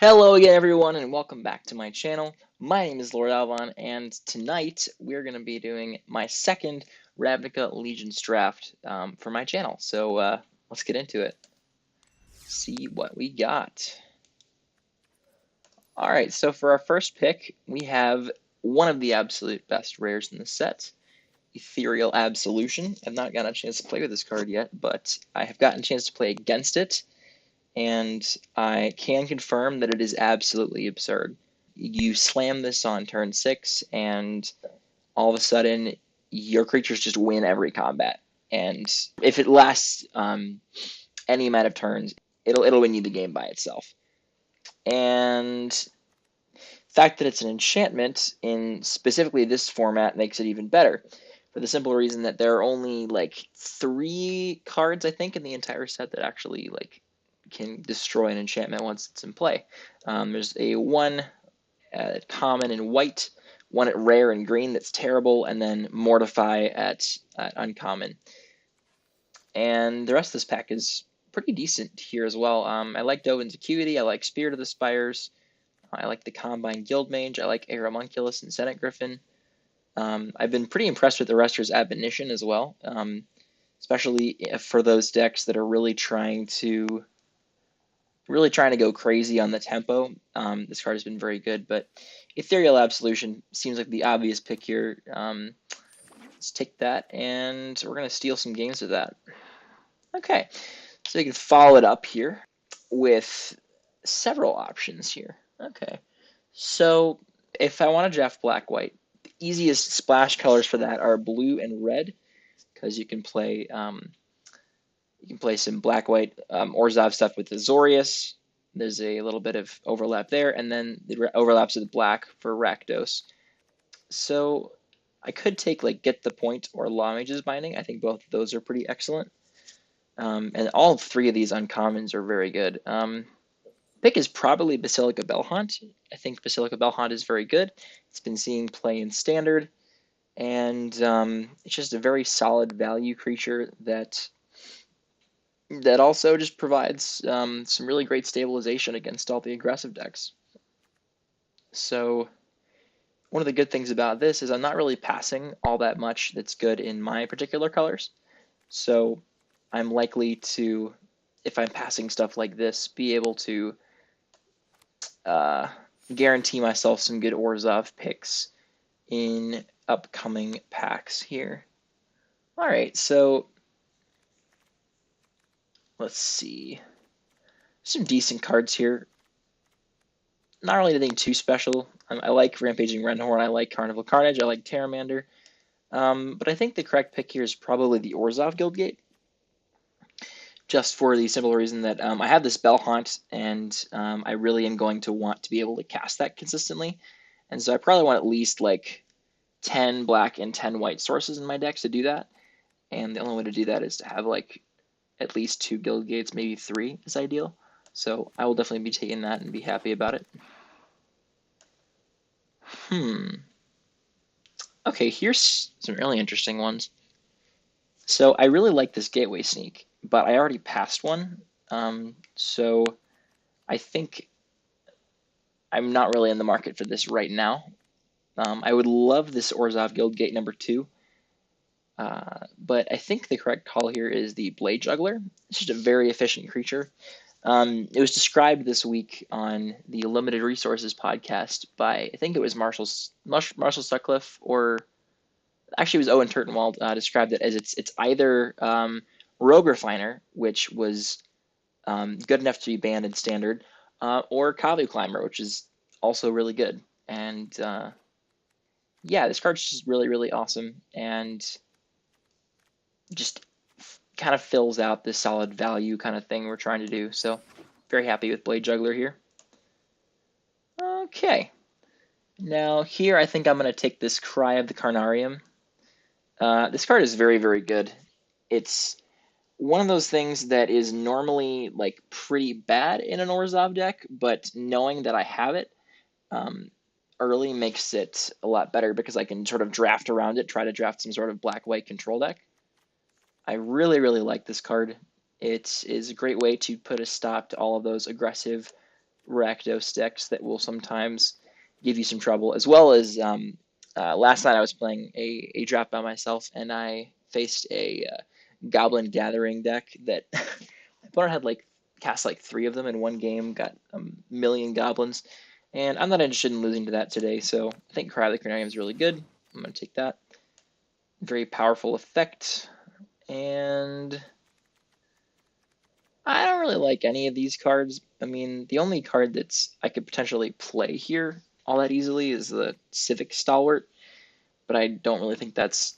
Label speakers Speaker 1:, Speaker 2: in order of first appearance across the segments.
Speaker 1: Hello again, everyone, and welcome back to my channel. My name is Lord Alvon, and tonight we're going to be doing my second Ravnica Legions draft for my channel. So let's get into it. See what we got. All right, so for our first pick, we have one of the absolute best rares in the set, Ethereal Absolution. I've not gotten a chance to play with this card yet, but I have gotten a chance to play against it, and I can confirm that it is absolutely absurd. You slam this on turn 6, and all of a sudden, your creatures just win every combat. And if it lasts any amount of turns, it'll win you the game by itself. And the fact that it's an enchantment in specifically this format makes it even better, for the simple reason that there are only like 3 cards, I think, in the entire set that actually can destroy an enchantment once it's in play. There's a 1 at common in white, 1 at rare in green that's terrible, and then Mortify at uncommon. And the rest of this pack is pretty decent here as well. I like Dovin's Acuity, I like Spirit of the Spires, I like the Combine Guildmage, I like Aeromunculus and Senate Griffin. I've been pretty impressed with the Rester's Admonition as well, especially for those decks that are really trying to go crazy on the tempo. This card has been very good, but Ethereal Absolution seems like the obvious pick here. Let's take that, and we're going to steal some games with that. Okay, so you can follow it up here with several options here. Okay, so if I want to draft black-white, the easiest splash colors for that are blue and red, because you can play some black-white Orzhov stuff with Azorius. There's a little bit of overlap there, and then the overlaps with black for Rakdos. So I could take Get the Point or Law Mage's Binding. I think both of those are pretty excellent. And all 3 of these uncommons are very good. Pick is probably Basilica Bellhaunt. I think Basilica Bellhaunt is very good. It's been seeing play in Standard, and it's just a very solid value creature that also just provides some really great stabilization against all the aggressive decks. So one of the good things about this is I'm not really passing all that much that's good in my particular colors. So I'm likely to, if I'm passing stuff like this, be able to guarantee myself some good Orzhov picks in upcoming packs here. All right, so let's see. Some decent cards here. Not really anything too special. I like Rampaging Renhorn, I like Carnival Carnage, I like Terramander. But I think the correct pick here is probably the Orzhov Guildgate, just for the simple reason that I have this Bellhaunt, and I really am going to want to be able to cast that consistently. And so I probably want at least 10 black and 10 white sources in my decks to do that. And the only way to do that is to have at least 2 Guildgates, maybe 3 is ideal. So I will definitely be taking that and be happy about it. Okay, here's some really interesting ones. So I really like this Gateway Sneak, but I already passed one. So I think I'm not really in the market for this right now. I would love this Orzhov Guildgate number 2. But I think the correct call here is the Blade Juggler. It's just a very efficient creature. It was described this week on the Limited Resources podcast by, I think it was Marshall Sutcliffe, or actually it was Owen Turtenwald, described it as it's either Rogue Refiner, which was good enough to be banned in Standard, or Kavu Climber, which is also really good. And yeah, this card's just really, really awesome, and just kind of fills out this solid value kind of thing we're trying to do. So very happy with Blade Juggler here. Okay. Now here I think I'm going to take this Cry of the Carnarium. This card is very, very good. It's one of those things that is normally pretty bad in an Orzhov deck, but knowing that I have it early makes it a lot better, because I can sort of draft around it, try to draft some sort of black-white control deck. I really, really like this card. It is a great way to put a stop to all of those aggressive Rakdos decks that will sometimes give you some trouble, as well as last night I was playing a draft by myself, and I faced a Goblin Gathering deck that my opponent had cast 3 of them in one game, got a million goblins, and I'm not interested in losing to that today, so I think Cry of the Carnarium is really good. I'm going to take that. Very powerful effect, and I don't really like any of these cards. I mean, the only card that's I could potentially play here all that easily is the Civic Stalwart, but I don't really think that's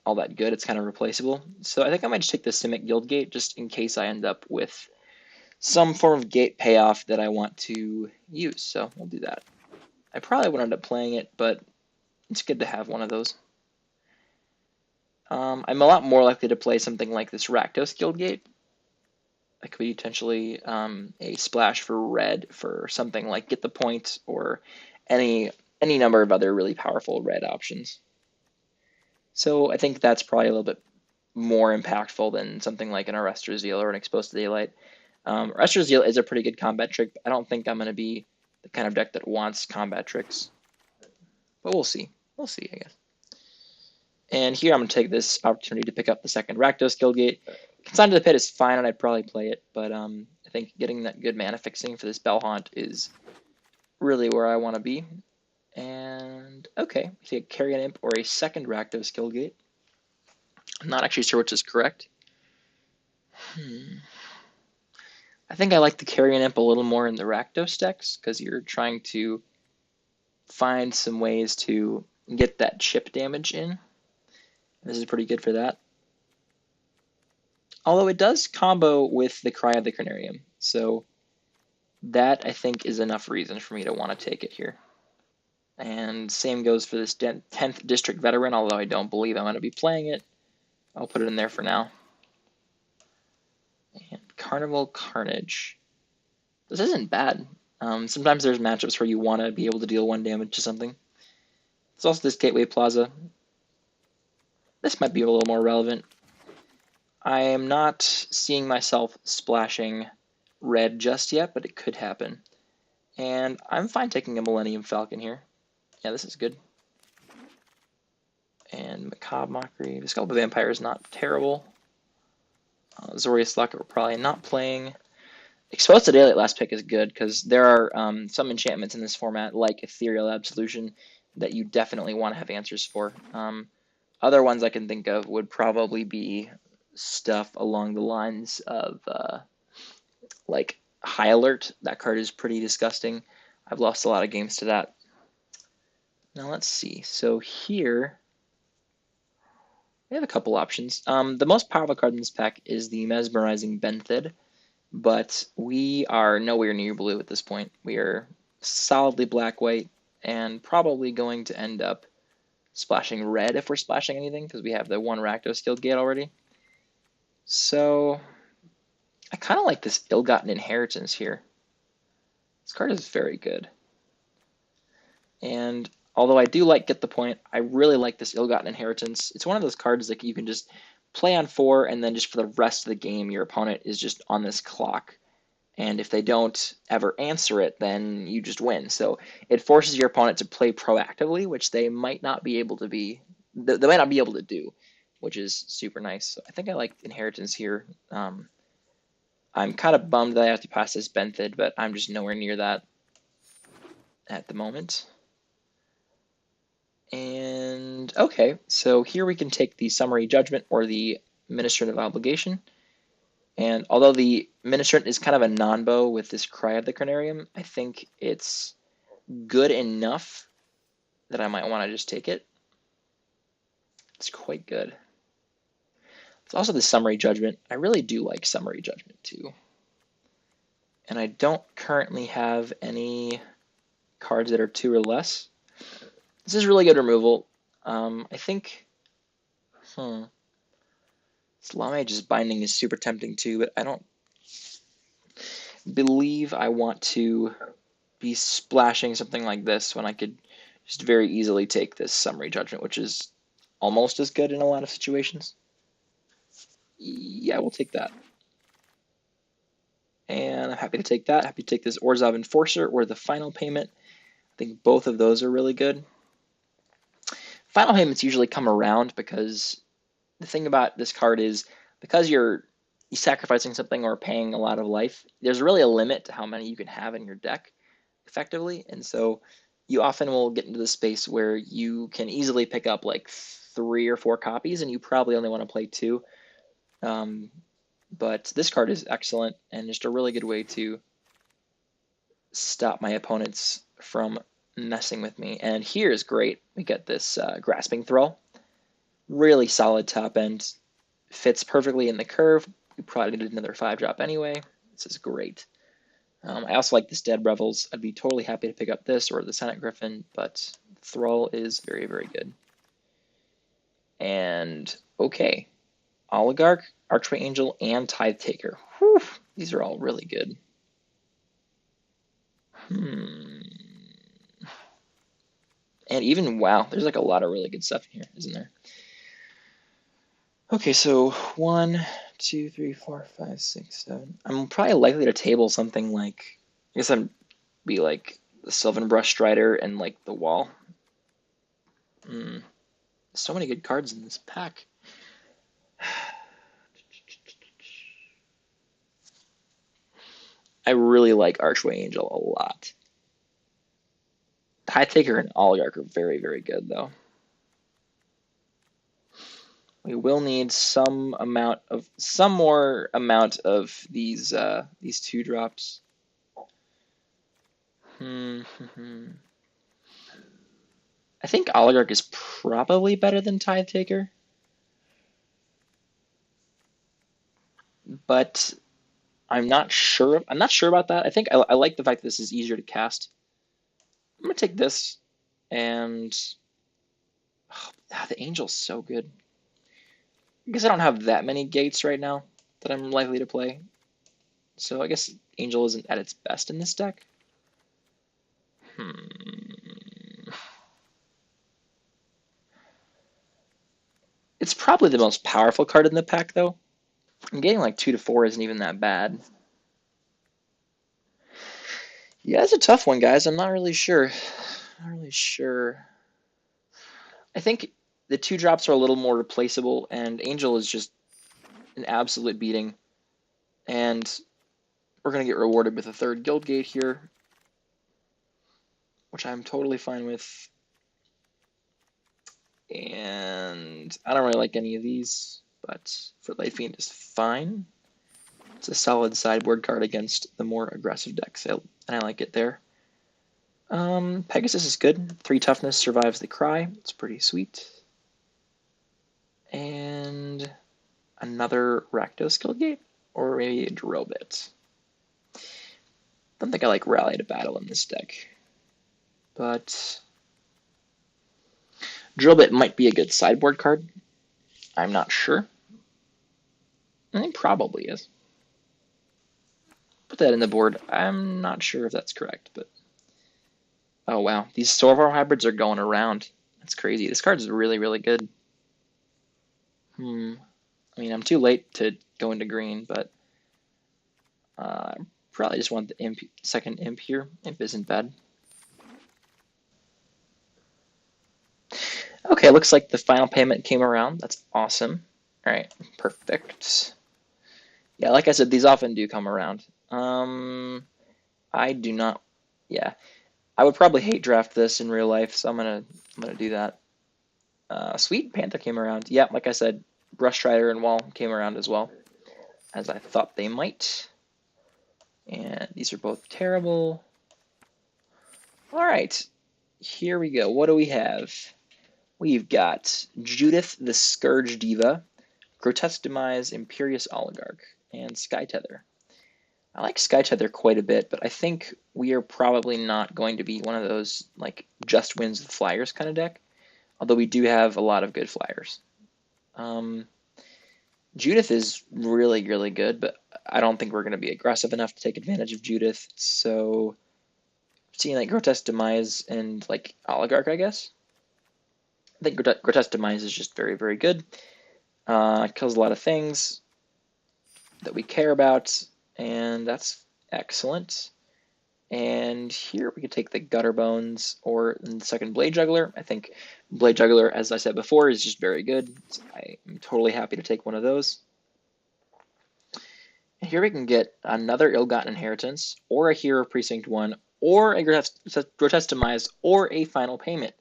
Speaker 1: all that good. It's kind of replaceable. So I think I might just take the Simic Guildgate just in case I end up with some form of gate payoff that I want to use. So we'll do that. I probably would end up playing it, but it's good to have one of those. I'm a lot more likely to play something like this Rakdos Guildgate. That could be potentially a splash for red for something like Get the Point or any number of other really powerful red options. So I think that's probably a little bit more impactful than something like an Arrestor Zeal or an Exposed to Daylight. Arrestor Zeal is a pretty good combat trick, but I don't think I'm going to be the kind of deck that wants combat tricks. But we'll see. We'll see, I guess. And here I'm going to take this opportunity to pick up the second Rakdos Guildgate. Consign to the Pit is fine, and I'd probably play it, but I think getting that good mana fixing for this Bellhaunt is really where I want to be. And, okay, we take a Carrion Imp or a second Rakdos Guildgate. I'm not actually sure which is correct. I think I like the Carrion Imp a little more in the Rakdos decks, because you're trying to find some ways to get that chip damage in. This is pretty good for that. Although it does combo with the Cry of the Carnarium, so that I think is enough reason for me to want to take it here. And same goes for this 10th District Veteran, although I don't believe I'm going to be playing it. I'll put it in there for now. And Carnival Carnage. This isn't bad. Sometimes there's matchups where you want to be able to deal 1 damage to something. There's also this Gateway Plaza. This might be a little more relevant. I am not seeing myself splashing red just yet, but it could happen. And I'm fine taking a Millennium Falcon here. Yeah, this is good. And Macabre Mockery. The Skull of the Vampire is not terrible. Zorius Locket we're probably not playing. Exposed to Daylight last pick is good, because there are some enchantments in this format, like Ethereal Absolution, that you definitely want to have answers for. Other ones I can think of would probably be stuff along the lines of like High Alert. That card is pretty disgusting. I've lost a lot of games to that. Now let's see. So here we have a couple options. The most powerful card in this pack is the Mesmerizing Benthid, but we are nowhere near blue at this point. We are solidly black-white and probably going to end up splashing red if we're splashing anything, because we have the 1 Rakdos Guildgate already. So I kind of like this Ill-Gotten Inheritance here. This card is very good. And although I do like Get the Point, I really like this Ill-Gotten Inheritance. It's one of those cards that you can just play on 4, and then just for the rest of the game, your opponent is just on this clock. And if they don't ever answer it, then you just win. So it forces your opponent to play proactively, which they might not be able to be. They might not be able to do, which is super nice. So I think I like Inheritance here. I'm kind of bummed that I have to pass this Benthid, but I'm just nowhere near that at the moment. And okay, so here we can take the Summary Judgment or the Administrative Obligation. And although the Ministrant is kind of a non-bow with this Cry of the Carnarium, I think it's good enough that I might want to just take it. It's quite good. It's also the Summary Judgment. I really do like Summary Judgment too. And I don't currently have any cards that are 2 or less. This is really good removal. I think... Slamage's Binding is super tempting too, but I don't believe I want to be splashing something like this when I could just very easily take this Summary Judgment, which is almost as good in a lot of situations. Yeah, we'll take that. And I'm happy to take that. Happy to take this Orzhov Enforcer or the Final Payment. I think both of those are really good. Final Payments usually come around because the thing about this card is because you're sacrificing something or paying a lot of life, there's really a limit to how many you can have in your deck effectively. And so you often will get into the space where you can easily pick up like 3 or 4 copies and you probably only want to play 2. But this card is excellent and just a really good way to stop my opponents from messing with me. And here is great. We get this Grasping Thrall. Really solid top end. Fits perfectly in the curve. We probably needed another 5-drop anyway. This is great. I also like this Dead Revels. I'd be totally happy to pick up this or the Senate Griffin, but Thrall is very, very good. And okay, Oligarch, Archway Angel, and Tithe Taker. Whew, these are all really good. And even, wow, there's like a lot of really good stuff in here, isn't there? Okay, so 1, 2, 3, 4, 5, 6, 7. I'm probably likely to table something like, I guess I'd be like the Sylvan Brush Strider and like the Wall. So many good cards in this pack. I really like Archway Angel a lot. High Taker and Oligarch are very, very good, though. We will need some more amount of these 2-drops. I think Oligarch is probably better than Tithe Taker, but I'm not sure. I'm not sure about that. I think I like the fact that this is easier to cast. I'm gonna take this, and the Angel's so good. I guess I don't have that many gates right now that I'm likely to play, so I guess Angel isn't at its best in this deck. It's probably the most powerful card in the pack, though. I'm getting like 2 to 4 isn't even that bad. Yeah, it's a tough one, guys. I'm not really sure. I think the 2-drops are a little more replaceable, and Angel is just an absolute beating. And we're going to get rewarded with a 3rd Guild Gate here, which I'm totally fine with. And I don't really like any of these, but Footlight Fiend is fine. It's a solid sideboard card against the more aggressive decks, and I like it there. Pegasus is good. 3 toughness, survives the cry. It's pretty sweet. And another Rakdos Guild Gate, or maybe a Drill Bit. Don't think I like Rally to Battle in this deck, but Drill Bit might be a good sideboard card. I'm not sure. I think probably is. Put that in the board. I'm not sure if that's correct, but oh wow, these Sorvar hybrids are going around. That's crazy. This card is really, really good. I mean, I'm too late to go into green, but I probably just want the imp, 2nd imp here. Imp isn't bad. Okay, looks like the final payment came around. That's awesome. All right, perfect. Yeah, like I said, these often do come around. I do not. Yeah, I would probably hate draft this in real life, so I'm gonna do that. Sweet, Panther came around. Yeah, like I said, Brush Strider and Wall came around as well, as I thought they might. And these are both terrible. All right, here we go. What do we have? We've got Judith the Scourge Diva, Grotesque Demise, Imperious Oligarch, and Sky Tether. I like Sky Tether quite a bit, but I think we are probably not going to be one of those like just wins with flyers kind of deck, although we do have a lot of good flyers. Judith is really, really good, but I don't think we're going to be aggressive enough to take advantage of Judith, so seeing like Grotesque Demise and like Oligarch, I guess. I think Grotesque Demise is just very, very good. Kills a lot of things that we care about. and that's excellent. And here we could take the Gutter Bones or the second Blade Juggler. I think Blade Juggler, as I said before, is just very good. So I'm totally happy to take one of those. And here we can get another Ill-Gotten Inheritance, or a Hero Precinct 1, or a Grotesque Demise, or a Final Payment.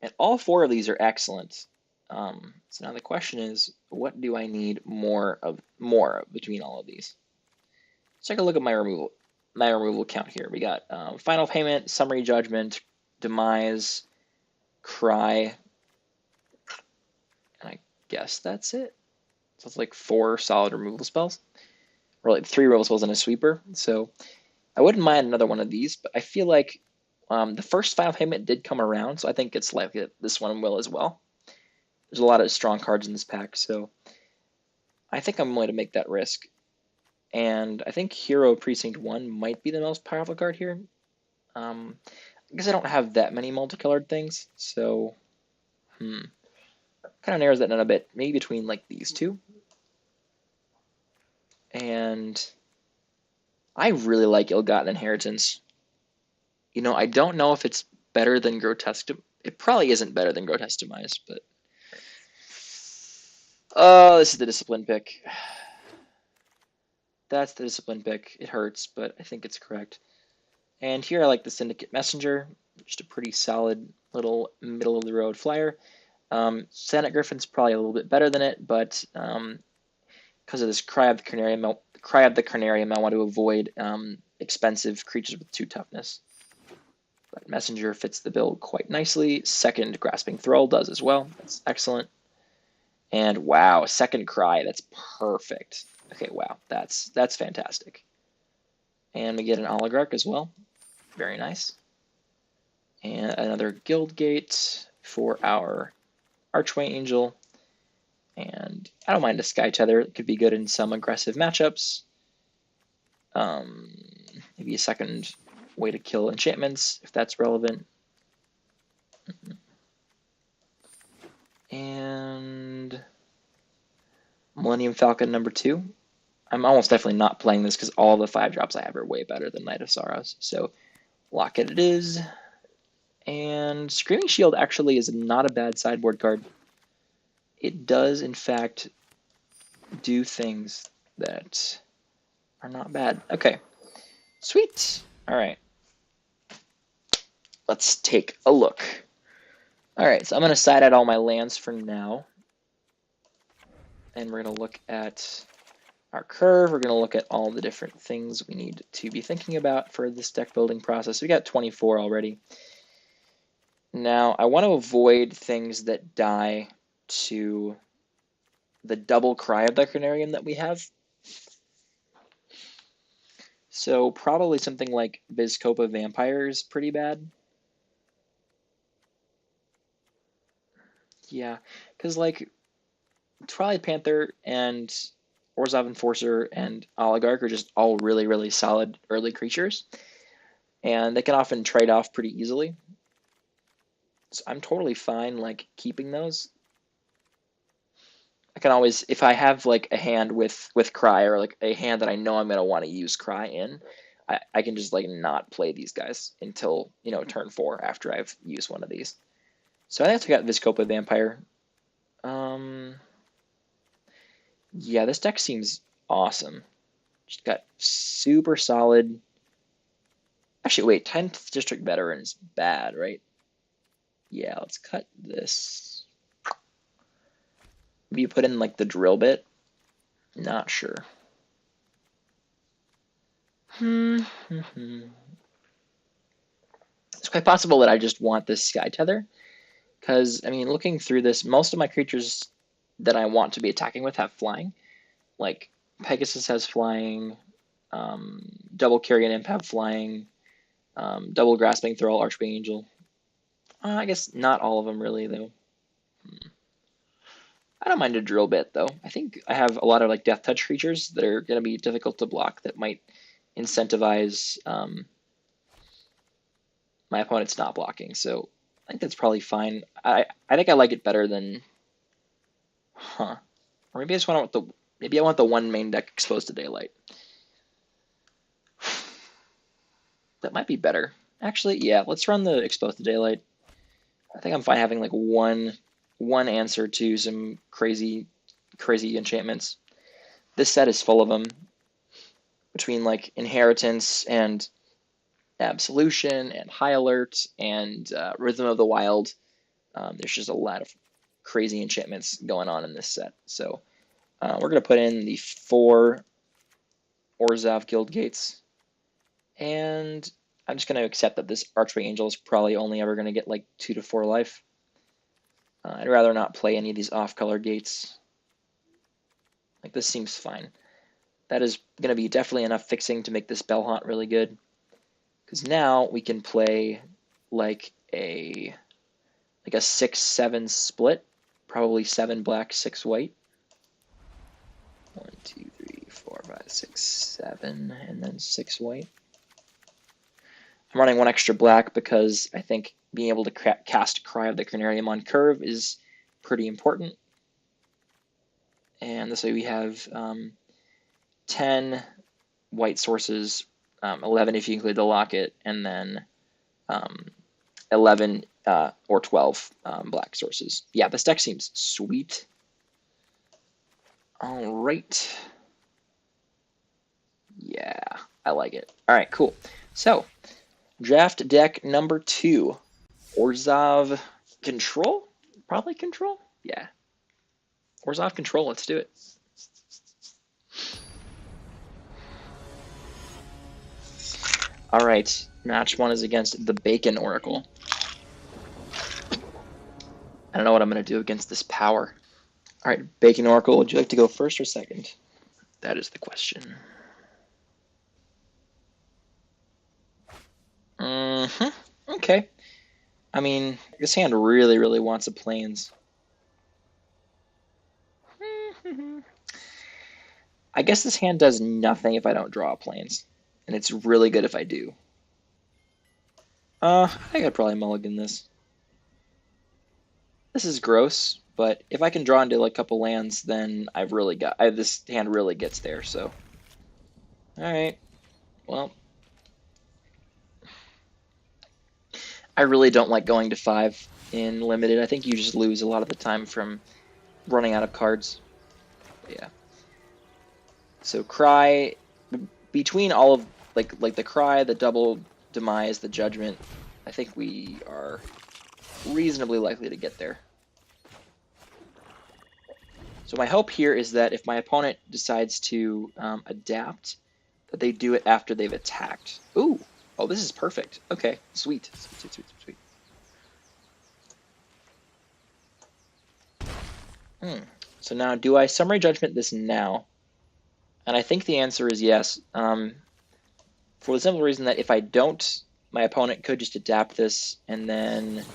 Speaker 1: And all four of these are excellent. So now the question is, what do I need more of between all of these? Let's take a look at my removal count here. We got Final Payment, Summary Judgment, Demise, Cry, and I guess that's it. So it's like 4 solid removal spells, or like 3 removal spells and a sweeper. So I wouldn't mind another one of these, but I feel like the first Final Payment did come around, so I think it's likely that this one will as well. There's a lot of strong cards in this pack, so I think I'm going to make that risk. And I think Hero Precinct 1 might be the most powerful card here. I guess I don't have that many multicolored things, so kind of narrows that down a bit. Maybe between like these two. And I really like Ill-Gotten Inheritance. You know, I don't know if it's better than Grotesque. It probably isn't better than Grotesque Demise, but oh, this is the Discipline pick. That's the Discipline pick. It hurts, but I think it's correct. And here I like the Syndicate Messenger, just a pretty solid little middle-of-the-road flyer. Senate Griffin's probably a little bit better than it, but because of this Cry of the Carnarium, I want to avoid expensive creatures with 2 toughness. But Messenger fits the bill quite nicely. Second Grasping Thrall does as well. That's excellent. And wow, second Cry, that's perfect. Okay, wow, that's fantastic. And we get an Oligarch as well. Very nice. And another Guild Gate for our Archway Angel. And I don't mind a Sky Tether. It could be good in some aggressive matchups. Maybe a second way to kill enchantments, if that's relevant. And Millennium Falcon number 2. I'm almost definitely not playing this because all the 5-drops I have are way better than Knight of Sorrows. So Locket it is. And Screaming Shield actually is not a bad sideboard card. It does, in fact, do things that are not bad. Okay, sweet. All right. Let's take a look. All right, so I'm going to side out all my lands for now. And we're going to look at our curve. We're going to look at all the different things we need to be thinking about for this deck building process. We got 24 already. Now, I want to avoid things that die to the double Cry of the Carnarium that we have. So probably something like Vizkopa Vampire is pretty bad. Yeah, because like Twilight Panther and Orzhov Enforcer and Oligarch are just all really, really solid early creatures. And they can often trade off pretty easily. So I'm totally fine like keeping those. I can always, if I have like a hand with Cry or like a hand that I know I'm gonna want to use Cry in, I can just like not play these guys until, you know, turn 4 after I've used one of these. So I think I got Vizkopa Vampire. Yeah, this deck seems awesome. Just got super solid. Actually, wait, 10th District Veteran is bad, right? Yeah, let's cut this. Maybe you put in like the drill bit. Not sure. It's quite possible that I just want this Sky Tether. Because, I mean, looking through this, most of my creatures that I want to be attacking with have flying. Like, Pegasus has flying, Double Carrion Imp have flying, Double Grasping Thrall, Archway Angel. I guess not all of them, really, though. I don't mind a drill bit, though. I think I have a lot of like Death Touch creatures that are going to be difficult to block that might incentivize my opponent's not blocking. So I think that's probably fine. I think I like it better than, or maybe I just want the maybe I want the one main deck Exposed to Daylight. That might be better. Actually, yeah, let's run the Expose the Daylight. I think I'm fine having like one answer to some crazy enchantments. This set is full of them. Between like Inheritance and Absolution and High Alert and Rhythm of the Wild, there's just a lot of crazy enchantments going on in this set. So we're going to put in the 4 Orzhov Guild Gates. And I'm just going to accept that this Archway Angel is probably only ever going to get like 2 to 4 life. I'd rather not play any of these off-color gates. Like, this seems fine. That is going to be definitely enough fixing to make this Bellhaunt really good. Because now we can play like a 6-7 split. Probably 7 black, 6 white. 1, 2, 3, 4, 5, 6, 7, and then 6 white. I'm running 1 extra black because I think being able to cast Cry of the Crenarium on curve is pretty important. And this way we have 10 white sources, 11 if you include the locket, and then 11 or 12 black sources. Yeah, this deck seems sweet. All right. Yeah, I like it. All right, cool. So, draft deck number 2. Orzhov Control? Probably Control? Yeah. Orzhov Control, let's do it. All right, match 1 is against the Bacon Oracle. I don't know what I'm going to do against this power. All right, Bacon Oracle, would you like to go first or second? That is the question. Okay. I mean, this hand really, really wants a plains. I guess this hand does nothing if I don't draw a plains, and it's really good if I do. I think I'd probably mulligan this. This is gross, but if I can draw into like a couple lands, then I've really got this hand really gets there. So, all right, well, I really don't like going to 5 in limited. I think you just lose a lot of the time from running out of cards. But yeah. So Cry, between all of like the Cry, the double demise, the judgment, I think we are reasonably likely to get there. So my hope here is that if my opponent decides to adapt, that they do it after they've attacked. Ooh, oh, this is perfect. Okay, sweet, sweet, sweet, sweet, sweet. So now, do I Summary Judgment this now? And I think the answer is yes. For the simple reason that if I don't, my opponent could just adapt this, and then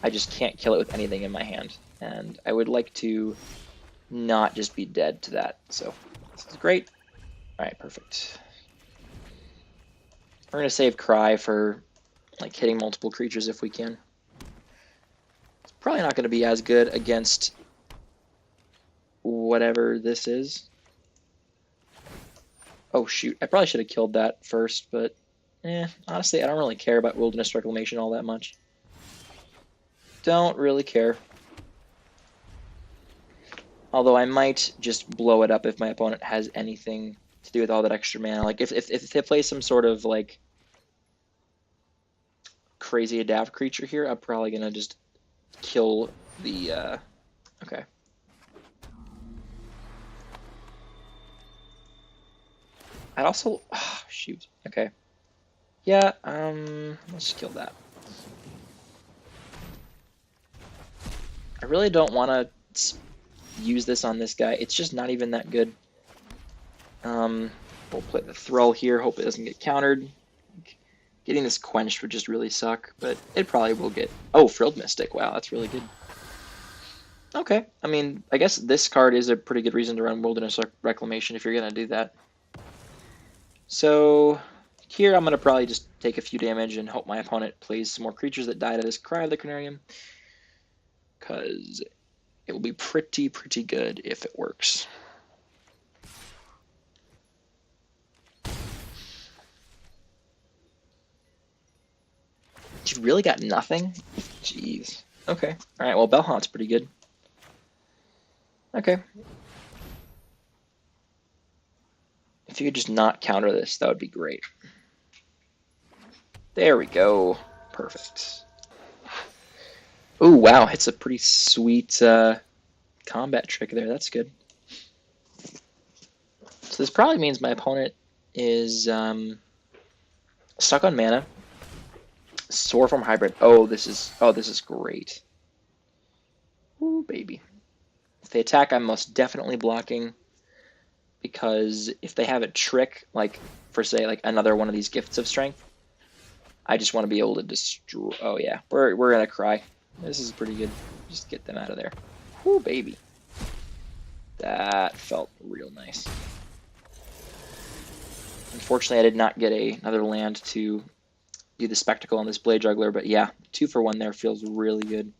Speaker 1: I just can't kill it with anything in my hand. And I would like to not just be dead to that. So this is great. All right, perfect. We're going to save Cry for like hitting multiple creatures if we can. It's probably not going to be as good against whatever this is. Oh shoot, I probably should have killed that first, but honestly, I don't really care about Wilderness Reclamation all that much. Don't really care. Although I might just blow it up if my opponent has anything to do with all that extra mana. Like if they play some sort of like crazy adapt creature here, I'm probably gonna just kill the okay. I'd also shoot. Okay. Yeah, let's just kill that. I really don't want to use this on this guy. It's just not even that good. We'll play the Thrall here, hope it doesn't get countered. Getting this quenched would just really suck, but it probably will get... Oh, Frilled Mystic. Wow, that's really good. Okay, I mean, I guess this card is a pretty good reason to run Wilderness Reclamation if you're going to do that. So here I'm going to probably just take a few damage and hope my opponent plays some more creatures that die to this Cry of the Crenarium, because it will be pretty good if it works. He really got nothing? Jeez. Okay. Alright, well, Bellhaunt's pretty good. Okay. If you could just not counter this, that would be great. There we go. Perfect. Oh, wow. It's a pretty sweet combat trick there. That's good. So this probably means my opponent is stuck on mana. Sore Form Hybrid. Oh, this is great. Ooh, baby. If they attack, I'm most definitely blocking, because if they have a trick, like for say like another one of these Gifts of Strength, I just want to be able to destroy. Oh yeah, we're gonna cry. This is pretty good. Just get them out of there. Ooh, baby. That felt real nice. Unfortunately, I did not get another land to do the spectacle on this Blade Juggler, but yeah, 2 for 1 there feels really good.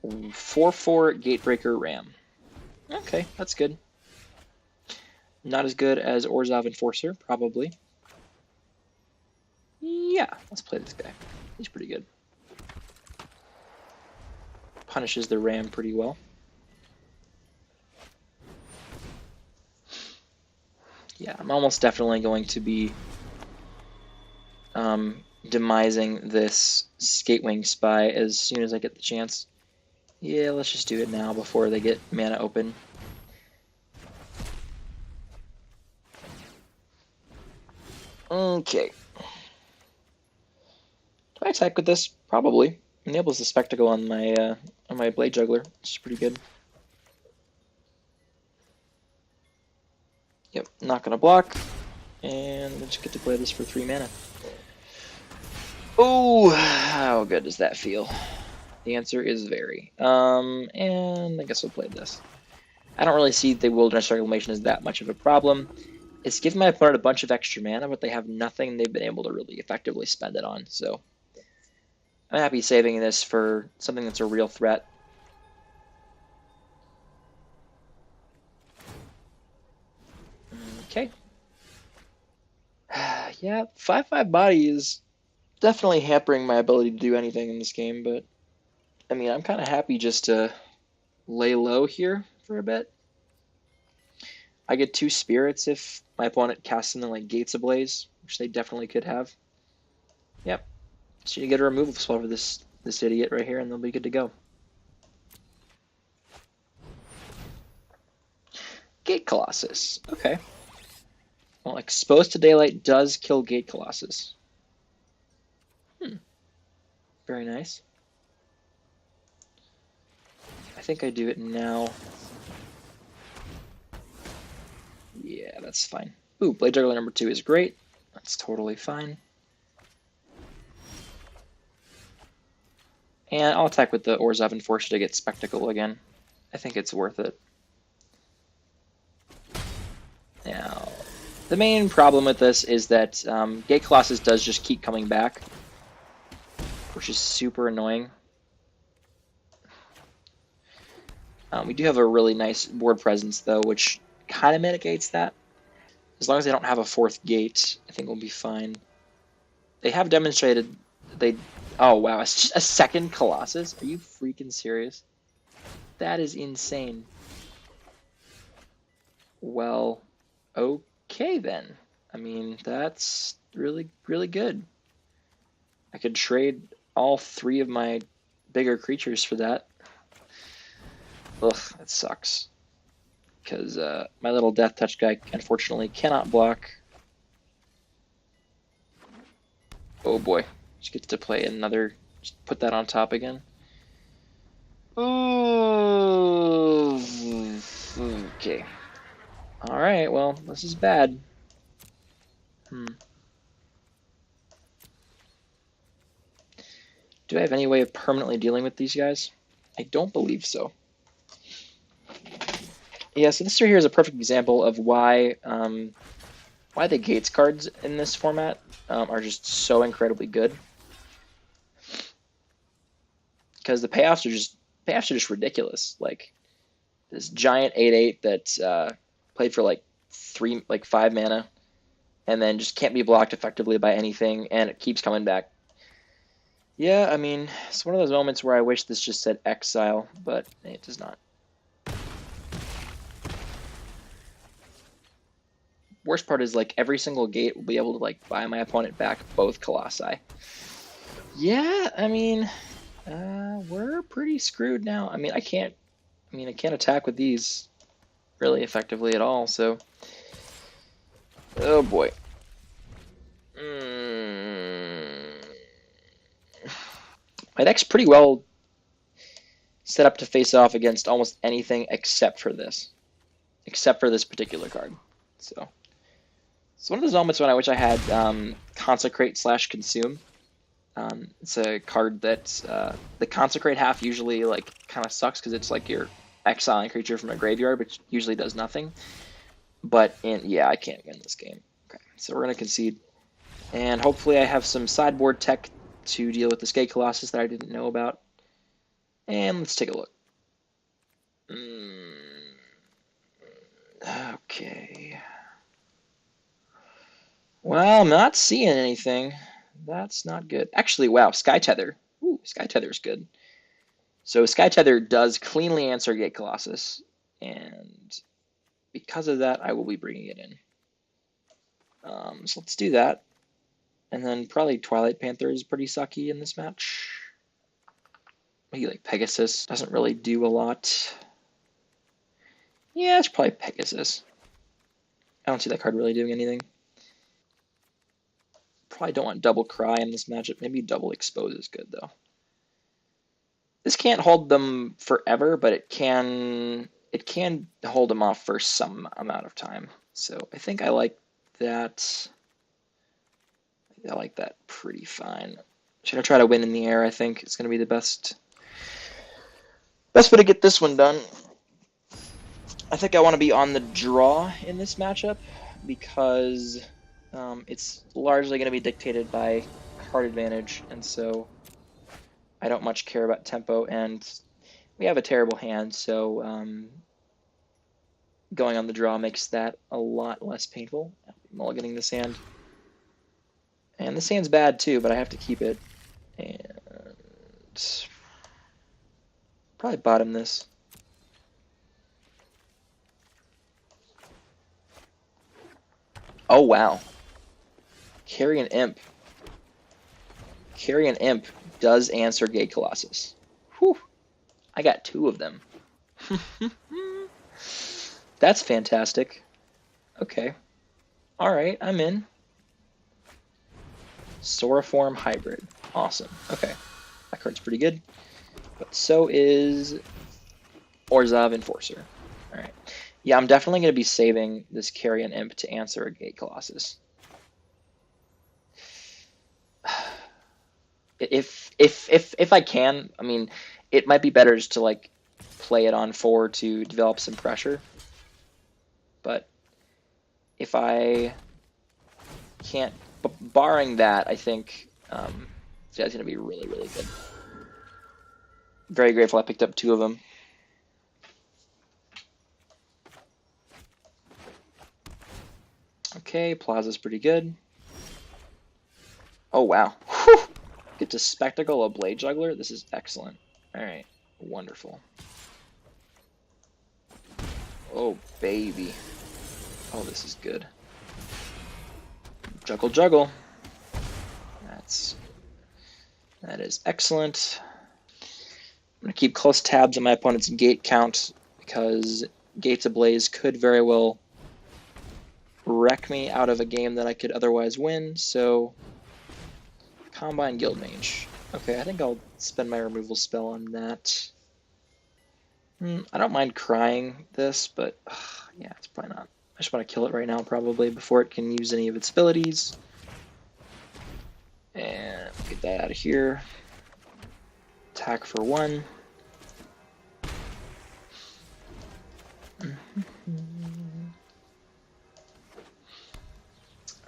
Speaker 1: 4/4 Gatebreaker Ram. Okay, that's good. Not as good as Orzhov Enforcer, probably. Yeah, let's play this guy. He's pretty good. Punishes the Ram pretty well. Yeah, I'm almost definitely going to be demising this Skatewing Spy as soon as I get the chance. Yeah, let's just do it now before they get mana open. Okay. Do I attack with this? Probably. Enables the spectacle on my Blade Juggler, which is pretty good. Yep, not gonna block. And we'll just get to play this for 3 mana. Oh, how good does that feel? The answer is very. And I guess we'll play this. I don't really see the Wilderness Reclamation as that much of a problem. It's giving my opponent a bunch of extra mana, but they have nothing they've been able to really effectively spend it on, so I'm happy saving this for something that's a real threat. Okay. Yeah, 5/5 body is definitely hampering my ability to do anything in this game, but I mean, I'm kind of happy just to lay low here for a bit. I get 2 spirits if my opponent casts something like Gates Ablaze, which they definitely could have. Yep. So you get a removal spell for this idiot right here, and they'll be good to go. Gate Colossus. Okay. Well, Exposed to Daylight does kill Gate Colossus. Very nice. I think I do it now. Yeah, that's fine. Ooh, Blade Juggler number 2 is great. That's totally fine. And I'll attack with the Orzhov Enforcer to get Spectacle again. I think it's worth it. Now, the main problem with this is that Gate Colossus does just keep coming back, which is super annoying. We do have a really nice board presence, though, which kind of mitigates that. As long as they don't have a 4th gate, I think we'll be fine. They have demonstrated that they... Oh, wow, a second Colossus? Are you freaking serious? That is insane. Well, okay then. I mean, that's really, really good. I could trade all 3 of my bigger creatures for that. Ugh, that sucks. Because my little Death Touch guy, unfortunately, cannot block. Oh boy. Just get to play another... Just put that on top again. Ooh. Okay. Alright, well, this is bad. Do I have any way of permanently dealing with these guys? I don't believe so. Yeah, so this right here is a perfect example of why the Gates cards in this format are just so incredibly good. Because the payoffs are just ridiculous. Like this giant 8/8 that played for like 5 mana, and then just can't be blocked effectively by anything, and it keeps coming back. Yeah, I mean, it's one of those moments where I wish this just said exile, but it does not. Worst part is, like, every single gate will be able to, like, buy my opponent back both Colossi. Yeah, I mean, we're pretty screwed now. I mean, I can't attack with these really effectively at all, so. Oh boy. My deck's pretty well set up to face off against almost anything except for this particular card. So it's one of those moments when I wish I had Consecrate / Consume. It's a card that the Consecrate half usually like kind of sucks because it's like you're exiling a creature from a graveyard, which usually does nothing. But yeah, I can't win this game. Okay, so we're gonna concede, and hopefully I have some sideboard tech to deal with the Skate Colossus that I didn't know about. And let's take a look. Okay. Well, I'm not seeing anything. That's not good. Actually, wow, Sky Tether. Ooh, Sky Tether's good. So Sky Tether does cleanly answer Gate Colossus, and because of that, I will be bringing it in. So let's do that. And then probably Twilight Panther is pretty sucky in this match. Maybe like Pegasus doesn't really do a lot. Yeah, it's probably Pegasus. I don't see that card really doing anything. Probably don't want Double Cry in this matchup. Maybe Double Expose is good, though. This can't hold them forever, but it can hold them off for some amount of time. So I think I like that. I like that pretty fine. Should I try to win in the air? I think it's going to be the best way to get this one done. I think I want to be on the draw in this matchup because it's largely going to be dictated by card advantage, and so I don't much care about tempo, and we have a terrible hand, so going on the draw makes that a lot less painful. Mulliganing this hand. And this hand's bad too, but I have to keep it. And probably bottom this. Oh, wow. Carrion Imp. Carrion Imp does answer Gate Colossus. Whew. I got 2 of them. That's fantastic. Okay. Alright, I'm in. Sauriform Hybrid. Awesome. Okay. That card's pretty good. But so is Orzhov Enforcer. Alright. Yeah, I'm definitely going to be saving this Carrion Imp to answer a Gate Colossus. If I can, I mean, it might be better just to like play it on 4 to develop some pressure. But if I can't, barring that, I think this guy's going to be really, really good. Very grateful I picked up 2 of them. Okay, Plaza's pretty good. Oh, wow. Whew. Get to Spectacle a Blade Juggler. This is excellent. Alright, wonderful. Oh, baby. Oh, this is good. Juggle, juggle. That is excellent. I'm going to keep close tabs on my opponent's gate count because Gates Ablaze could very well wreck me out of a game that I could otherwise win, so Combine Guildmage. Okay, I think I'll spend my removal spell on that. I don't mind crying this, but yeah, it's probably not. I just want to kill it right now, probably, before it can use any of its abilities. And get that out of here. Attack for 1.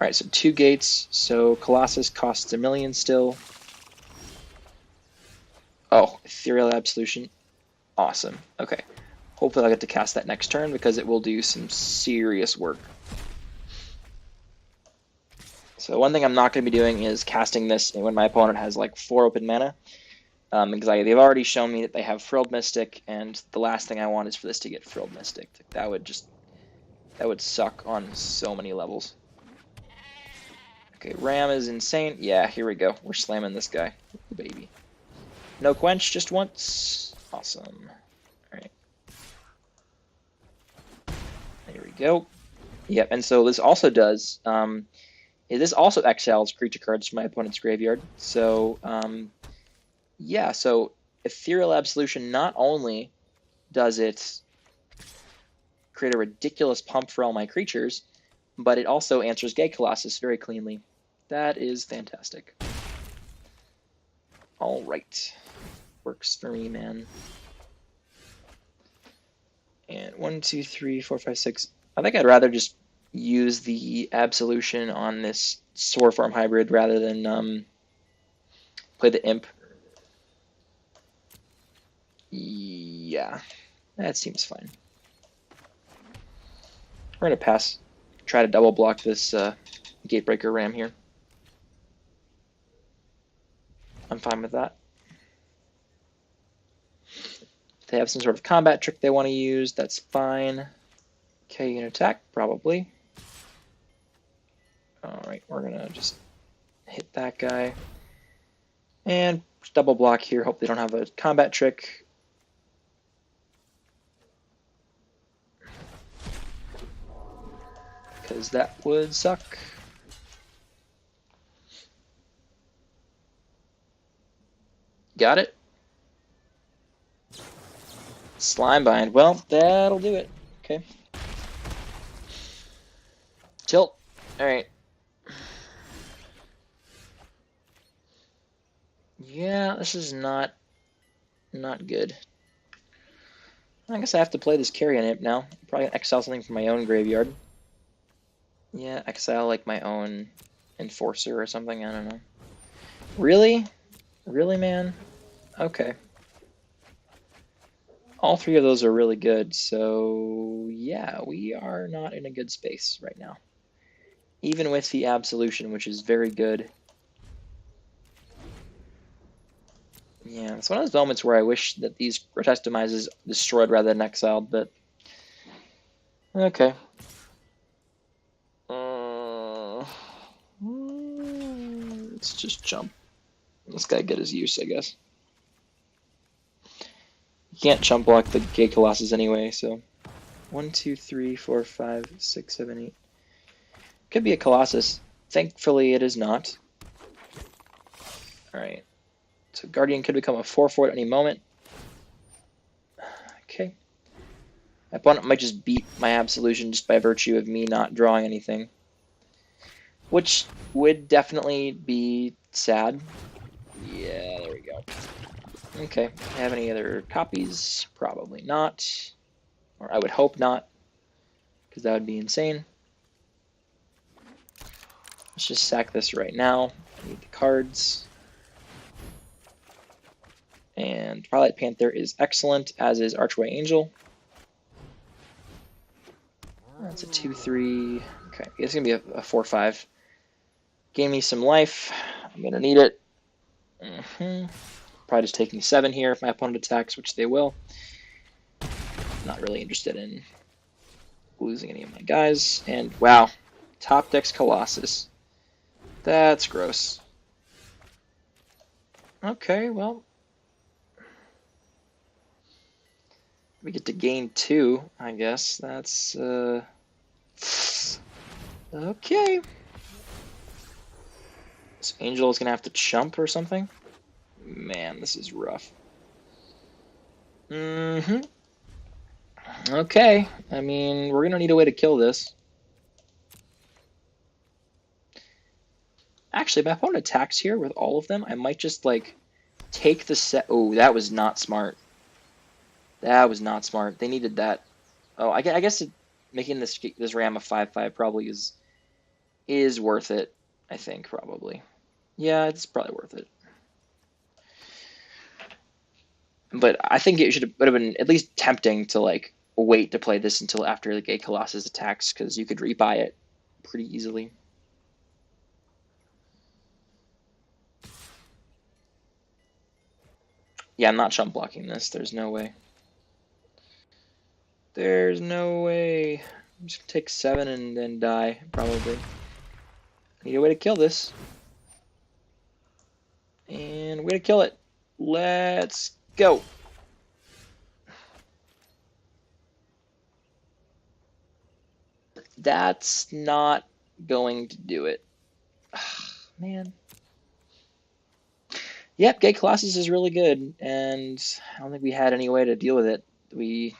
Speaker 1: Alright, so 2 gates. So Colossus costs 1 million still. Oh, Ethereal Absolution. Awesome. Okay. Hopefully I'll get to cast that next turn because it will do some serious work. So So one thing I'm not going to be doing is casting this when my opponent has like 4 open mana, because they've already shown me that they have Frilled Mystic, and the last thing I want is for this to get Frilled Mystic. That would suck on so many levels. Okay, Ram is insane. Yeah, here we go. We're slamming this guy. Ooh, baby. No quench, just once. Awesome. Alright. There we go. Yep, and so this also does... this also exiles creature cards from my opponent's graveyard. So, yeah, so Ethereal Absolution, not only does it create a ridiculous pump for all my creatures, but it also answers Gate Colossus very cleanly. That is fantastic. All right. Works for me, man. And 1, 2, 3, 4, 5, 6. I think I'd rather just use the Absolution on this Sword Farm hybrid rather than play the Imp. Yeah, that seems fine. We're going to pass. Try to double block this Gatebreaker Ram here. I'm fine with that. If they have some sort of combat trick they want to use, that's fine. Okay, you can attack, probably. Alright, we're going to just hit that guy. And double block here. Hope they don't have a combat trick. Because that would suck. Got it. Slime Bind. Well, that'll do it. Okay. Tilt. Alright. Yeah, this is not good. I guess I have to play this Carrion Imp now. Probably gonna exile something from my own graveyard. Yeah, exile like my own Enforcer or something, I don't know. Really? Really, man? Okay. All 3 of those are really good, so yeah, we are not in a good space right now. Even with the Absolution, which is very good. Yeah, it's one of those moments where I wish that these Grotesque Demises destroyed rather than exiled, but... Okay. Let's just jump. This guy get his use, I guess. You can't chump block the Gate Colossus anyway, so... 1, 2, 3, 4, 5, 6, 7, 8. Could be a Colossus. Thankfully, it is not. Alright. So Guardian could become a 4/4 at any moment. Okay. My opponent might just beat my Absolution just by virtue of me not drawing anything. Which would definitely be sad. Yeah, there we go. Okay. Have any other copies? Probably not. Or I would hope not, because that would be insane. Let's just sack this right now. I need the cards. And Twilight Panther is excellent, as is Archway Angel. That's a 2/3. Okay, it's going to be a 4/5. Gain me some life. I'm going to need it. Probably just taking 7 here if my opponent attacks, which they will. Not really interested in losing any of my guys. And wow, top deck's Colossus. That's gross. Okay, well. We get to gain 2, I guess. That's, okay. So Angel is going to have to chump or something? Man, this is rough. Okay. I mean, we're going to need a way to kill this. Actually, if my opponent attacks here with all of them, I might just, like, take the set. Oh, that was not smart. That was not smart. They needed that. Oh, I guess making this Ram a 5/5 probably is worth it. I think probably. Yeah, it's probably worth it. But I think it would have been at least tempting to like wait to play this until after the Gate Colossus attacks, because you could rebuy it pretty easily. Yeah, I'm not chump blocking this. There's no way. There's no way. I'm just gonna take 7 and then die, probably. Need a way to kill this. And way to kill it. Let's go. That's not going to do it. Man. Yep, Gate Colossus is really good, and I don't think we had any way to deal with it. We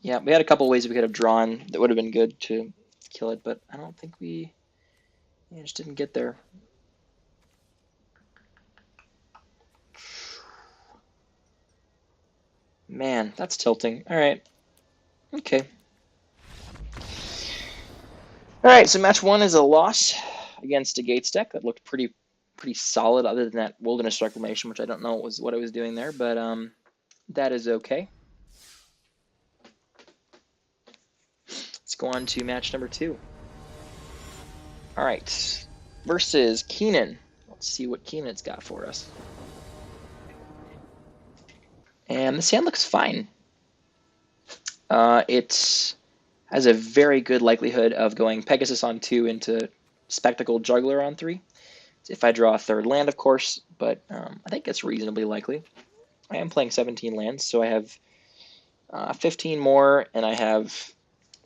Speaker 1: had a couple ways we could have drawn that would have been good to kill it, but I don't think we just didn't get there. Man, that's tilting. All right. Okay. All right, so match 1 is a loss against a Gates deck that looked pretty solid, other than that Wilderness Reclamation, which I don't know what I was doing there, but that is okay. Let's go on to match number 2. All right, versus Keenan. Let's see what Keenan's got for us. And this hand looks fine. It has a very good likelihood of going Pegasus on 2 into Spectacle Juggler on 3. If I draw a third land, of course, but I think it's reasonably likely. I am playing 17 lands, so I have 15 more, and I have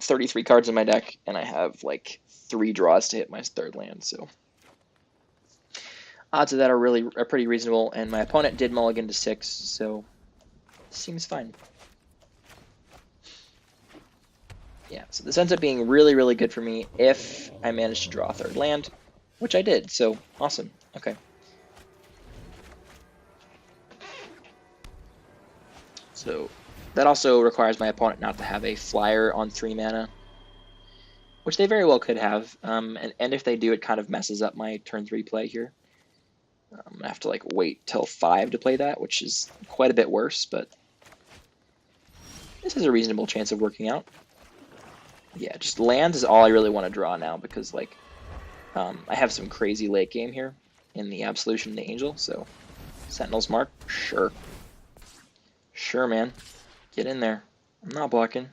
Speaker 1: 33 cards in my deck, and I have like 3 draws to hit my third land, so odds of that are pretty reasonable, and my opponent did mulligan to 6, so it seems fine. Yeah, so this ends up being really good for me if I manage to draw a third land, which I did, so awesome. Okay. So that also requires my opponent not to have a flyer on 3 mana, which they very well could have, and if they do, it kind of messes up my turn 3 play here. I have to like wait till 5 to play that, which is quite a bit worse, but this has a reasonable chance of working out. Yeah, just lands is all I really want to draw now, because like I have some crazy late game here in the Absolution and the Angel, so Sentinel's Mark, sure. Sure, man. Get in there. I'm not blocking.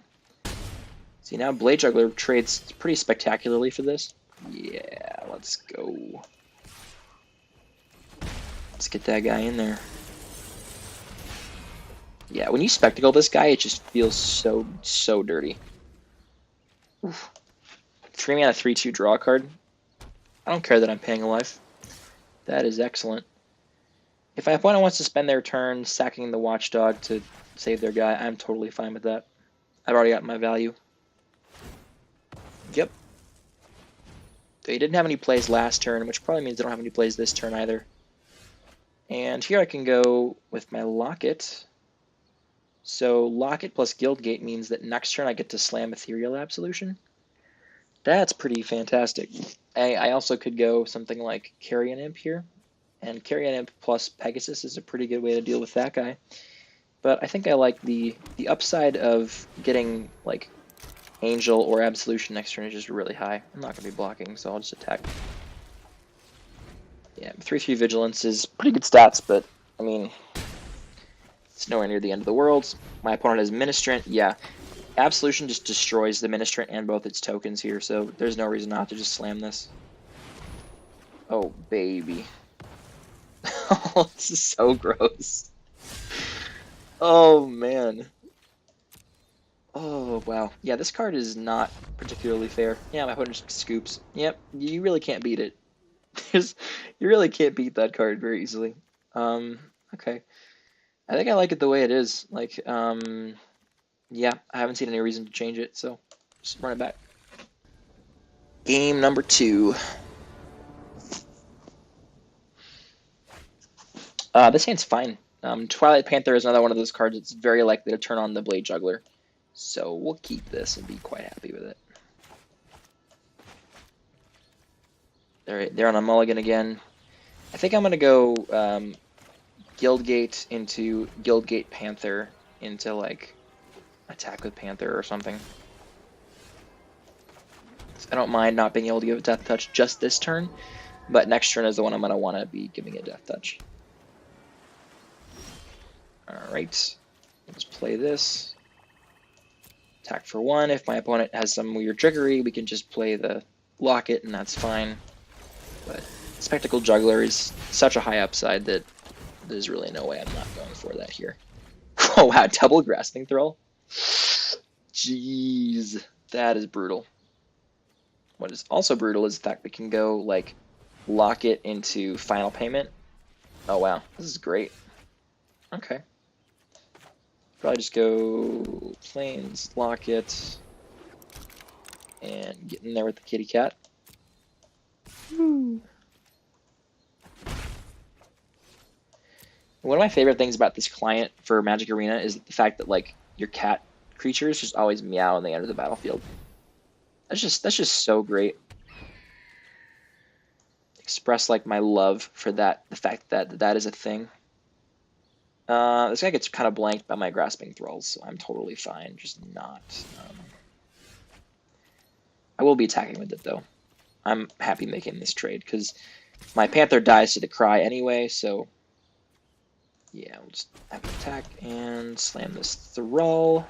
Speaker 1: See, now Blade Juggler trades pretty spectacularly for this. Yeah, let's go. Let's get that guy in there. Yeah, when you Spectacle this guy, it just feels so dirty. Oof. 3 mana 3/2 draw a card. I don't care that I'm paying a life. That is excellent. If my opponent wants to spend their turn sacking the Watchdog to save their guy, I'm totally fine with that. I've already got my value. Yep. They didn't have any plays last turn, which probably means they don't have any plays this turn either. And here I can go with my Locket. So Locket plus Guildgate means that next turn I get to slam Ethereal Absolution. That's pretty fantastic. I also could go something like Carrion Imp here. And Carrion Imp plus Pegasus is a pretty good way to deal with that guy. But I think I like the upside of getting like Angel or Absolution next turn is just really high. I'm not going to be blocking, so I'll just attack. Yeah, 3/3 Vigilance is pretty good stats, but I mean, it's nowhere near the end of the world. My opponent has Ministrant. Yeah, Absolution just destroys the Ministrant and both its tokens here, so there's no reason not to just slam this. Oh, baby. Oh, this is so gross. Oh, man. Oh, wow. Yeah, this card is not particularly fair. Yeah, my opponent just scoops. Yep, you really can't beat it. You really can't beat that card very easily. Okay. I think I like it the way it is. Like, yeah, I haven't seen any reason to change it, so just run it back. Game number 2. This hand's fine. Twilight Panther is another one of those cards that's very likely to turn on the Blade Juggler. So we'll keep this and be quite happy with it. They're on a mulligan again. I think I'm going to go Guildgate into Guildgate Panther into like attack with Panther or something. I don't mind not being able to give it Death Touch just this turn, but next turn is the one I'm going to want to be giving it Death Touch. Alright, let's play this. Attack for 1. If my opponent has some weird trickery, we can just play the Locket, and that's fine. But Spectacle Juggler is such a high upside that there's really no way I'm not going for that here. Oh wow, double Grasping Throw? Jeez, that is brutal. What is also brutal is the fact we can go, like, Locket into Final Payment. Oh wow, this is great. Okay. Probably just go Plains, Locket, and get in there with the kitty cat. Woo. One of my favorite things about this client for Magic Arena is the fact that, like, your cat creatures just always meow when they enter the battlefield. That's just so great. Express, like, my love for that, the fact that that is a thing. This guy gets kind of blanked by my Grasping Thralls, so I'm totally fine. Just not. I will be attacking with it, though. I'm happy making this trade, because my Panther dies to the Cry anyway, so... Yeah, we'll just have to attack and slam this Thrall.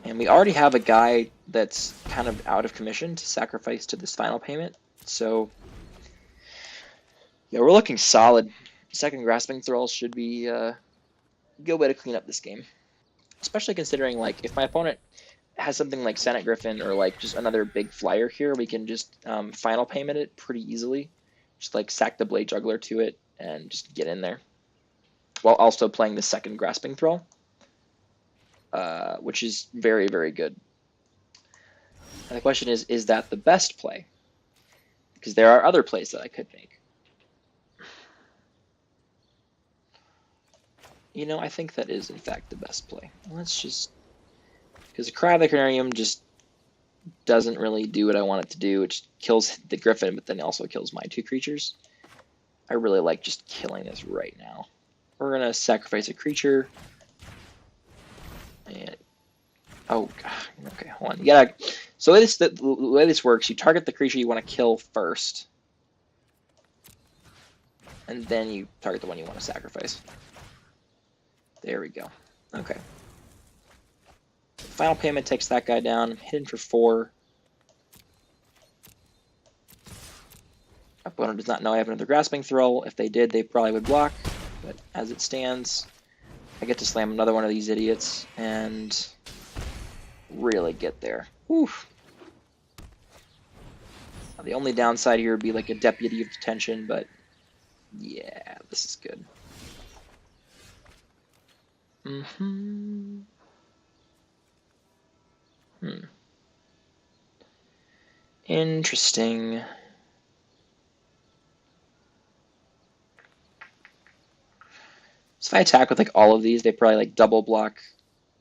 Speaker 1: And we already have a guy that's kind of out of commission to sacrifice to this Final Payment, so... Yeah, we're looking solid. Second Grasping Thrall should be a good way to clean up this game. Especially considering, like, if my opponent has something like Senate Griffin or, like, just another big flyer here, we can just Final Payment it pretty easily. Just, like, sack the Blade Juggler to it and just get in there. While also playing the second Grasping Thrall, which is very, very good. And the question is that the best play? Because there are other plays that I could make. You know, I think that is, in fact, the best play. Let's just... Because the Cry of the Carnarium just doesn't really do what I want it to do. It just kills the Griffin, but then also kills my 2 creatures. I really like just killing this right now. We're going to sacrifice a creature. And... Oh, God. Okay, hold on. You gotta... So the way this works, you target the creature you want to kill first. And then you target the one you want to sacrifice. There we go. Okay. Final Payment takes that guy down. Hidden for 4. Opponent does not know I have another Grasping Thrall. If they did, they probably would block. But as it stands, I get to slam another one of these idiots and really get there. Whew. The only downside here would be like a Deputy of Detention, but yeah, this is good. Interesting. So if I attack with like all of these, they probably like double block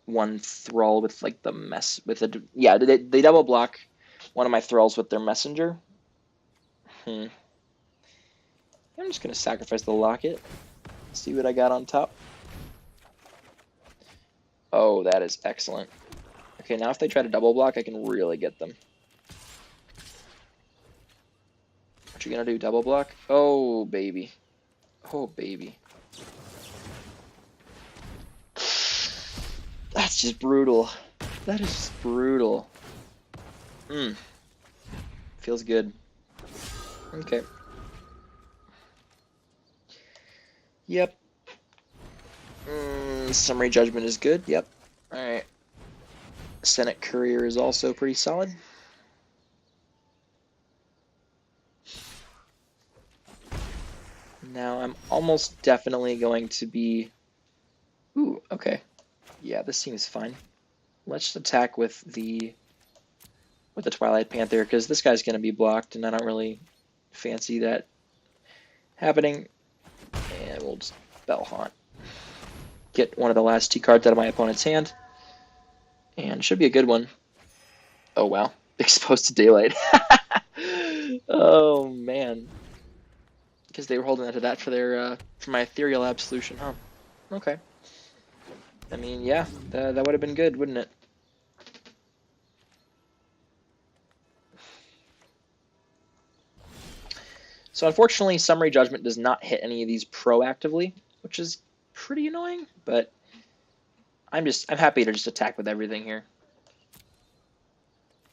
Speaker 1: one Thrall with like the mess with a yeah, they double block one of my Thralls with their Messenger. I'm just gonna sacrifice the Locket. See what I got on top. Oh, that is excellent. Okay, now if they try to double block, I can really get them. What you gonna do, double block? Oh, baby. Oh, baby. That's just brutal. That is just brutal. Feels good. Okay. Yep. Summary Judgment is good. Yep. Alright. Senate Courier is also pretty solid. Now I'm almost definitely going to be... Ooh, okay. Yeah, this seems fine. Let's attack with the Twilight Panther, because this guy's going to be blocked, and I don't really fancy that happening. And we'll just Bell Haunt. Get one of the last 2 cards out of my opponent's hand. And it should be a good one. Oh, wow. Exposed to Daylight. Oh, man. Because they were holding on to that for their for my Ethereal Absolution, huh? Okay. I mean, yeah, that would have been good, wouldn't it? So unfortunately, Summary Judgment does not hit any of these proactively, which is pretty annoying, but I'm happy to just attack with everything here.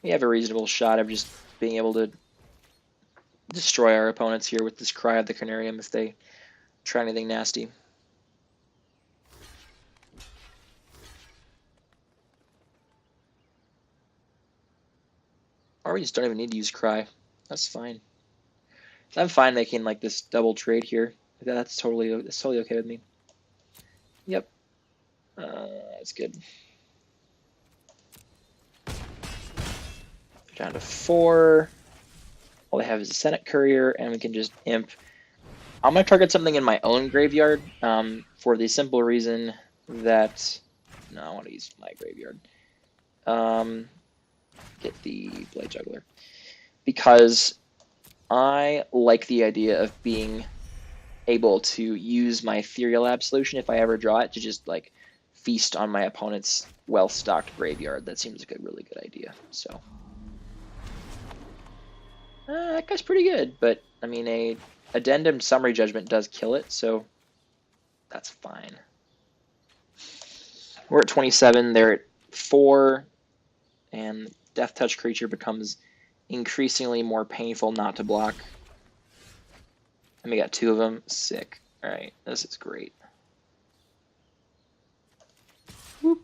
Speaker 1: We have a reasonable shot of just being able to destroy our opponents here with this Cry of the Canarium if they try anything nasty. Or we just don't even need to use Cry. That's fine. I'm fine making like this double trade here. That's totally okay with me. Yep. That's good. Down to 4. All I have is a Senate Courier, and we can just imp. I'm going to target something in my own graveyard for the simple reason that... No, I want to use my graveyard. Get the Blade Juggler. Because I like the idea of being able to use my Ethereal Absolution if I ever draw it to just like feast on my opponent's well-stocked graveyard. That seems like a really good idea. So that guy's pretty good, but I mean a Addendum Summary Judgment does kill it, so that's fine. We're at 27, they're at 4, and Death Touch creature becomes increasingly more painful not to block. And we got 2 of them. Sick. Alright, this is great. Whoop.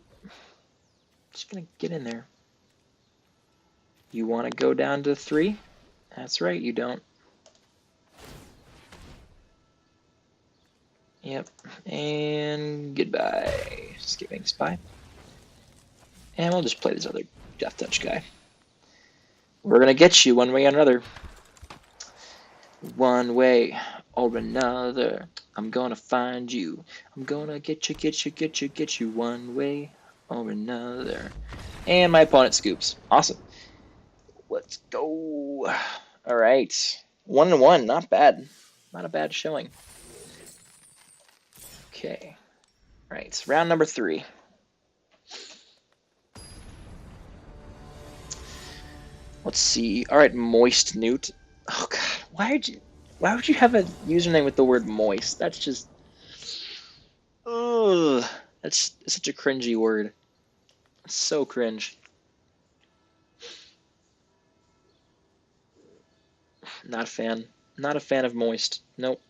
Speaker 1: Just gonna get in there. You want to go down to 3? That's right, you don't. Yep. And goodbye. Skipping Spy. And we'll just play this other Death Touch guy. We're gonna get you one way or another. One way or another, I'm gonna find you. I'm gonna get you one way or another. And my opponent scoops. Awesome. Let's go. All right. 1-1, not bad. Not a bad showing. Okay. All right, round number 3. Let's see. All right, Moist Newt. Oh God, why would you have a username with the word moist? That's just, ugh. That's such a cringy word. It's so cringe. Not a fan. Not a fan of moist. Nope.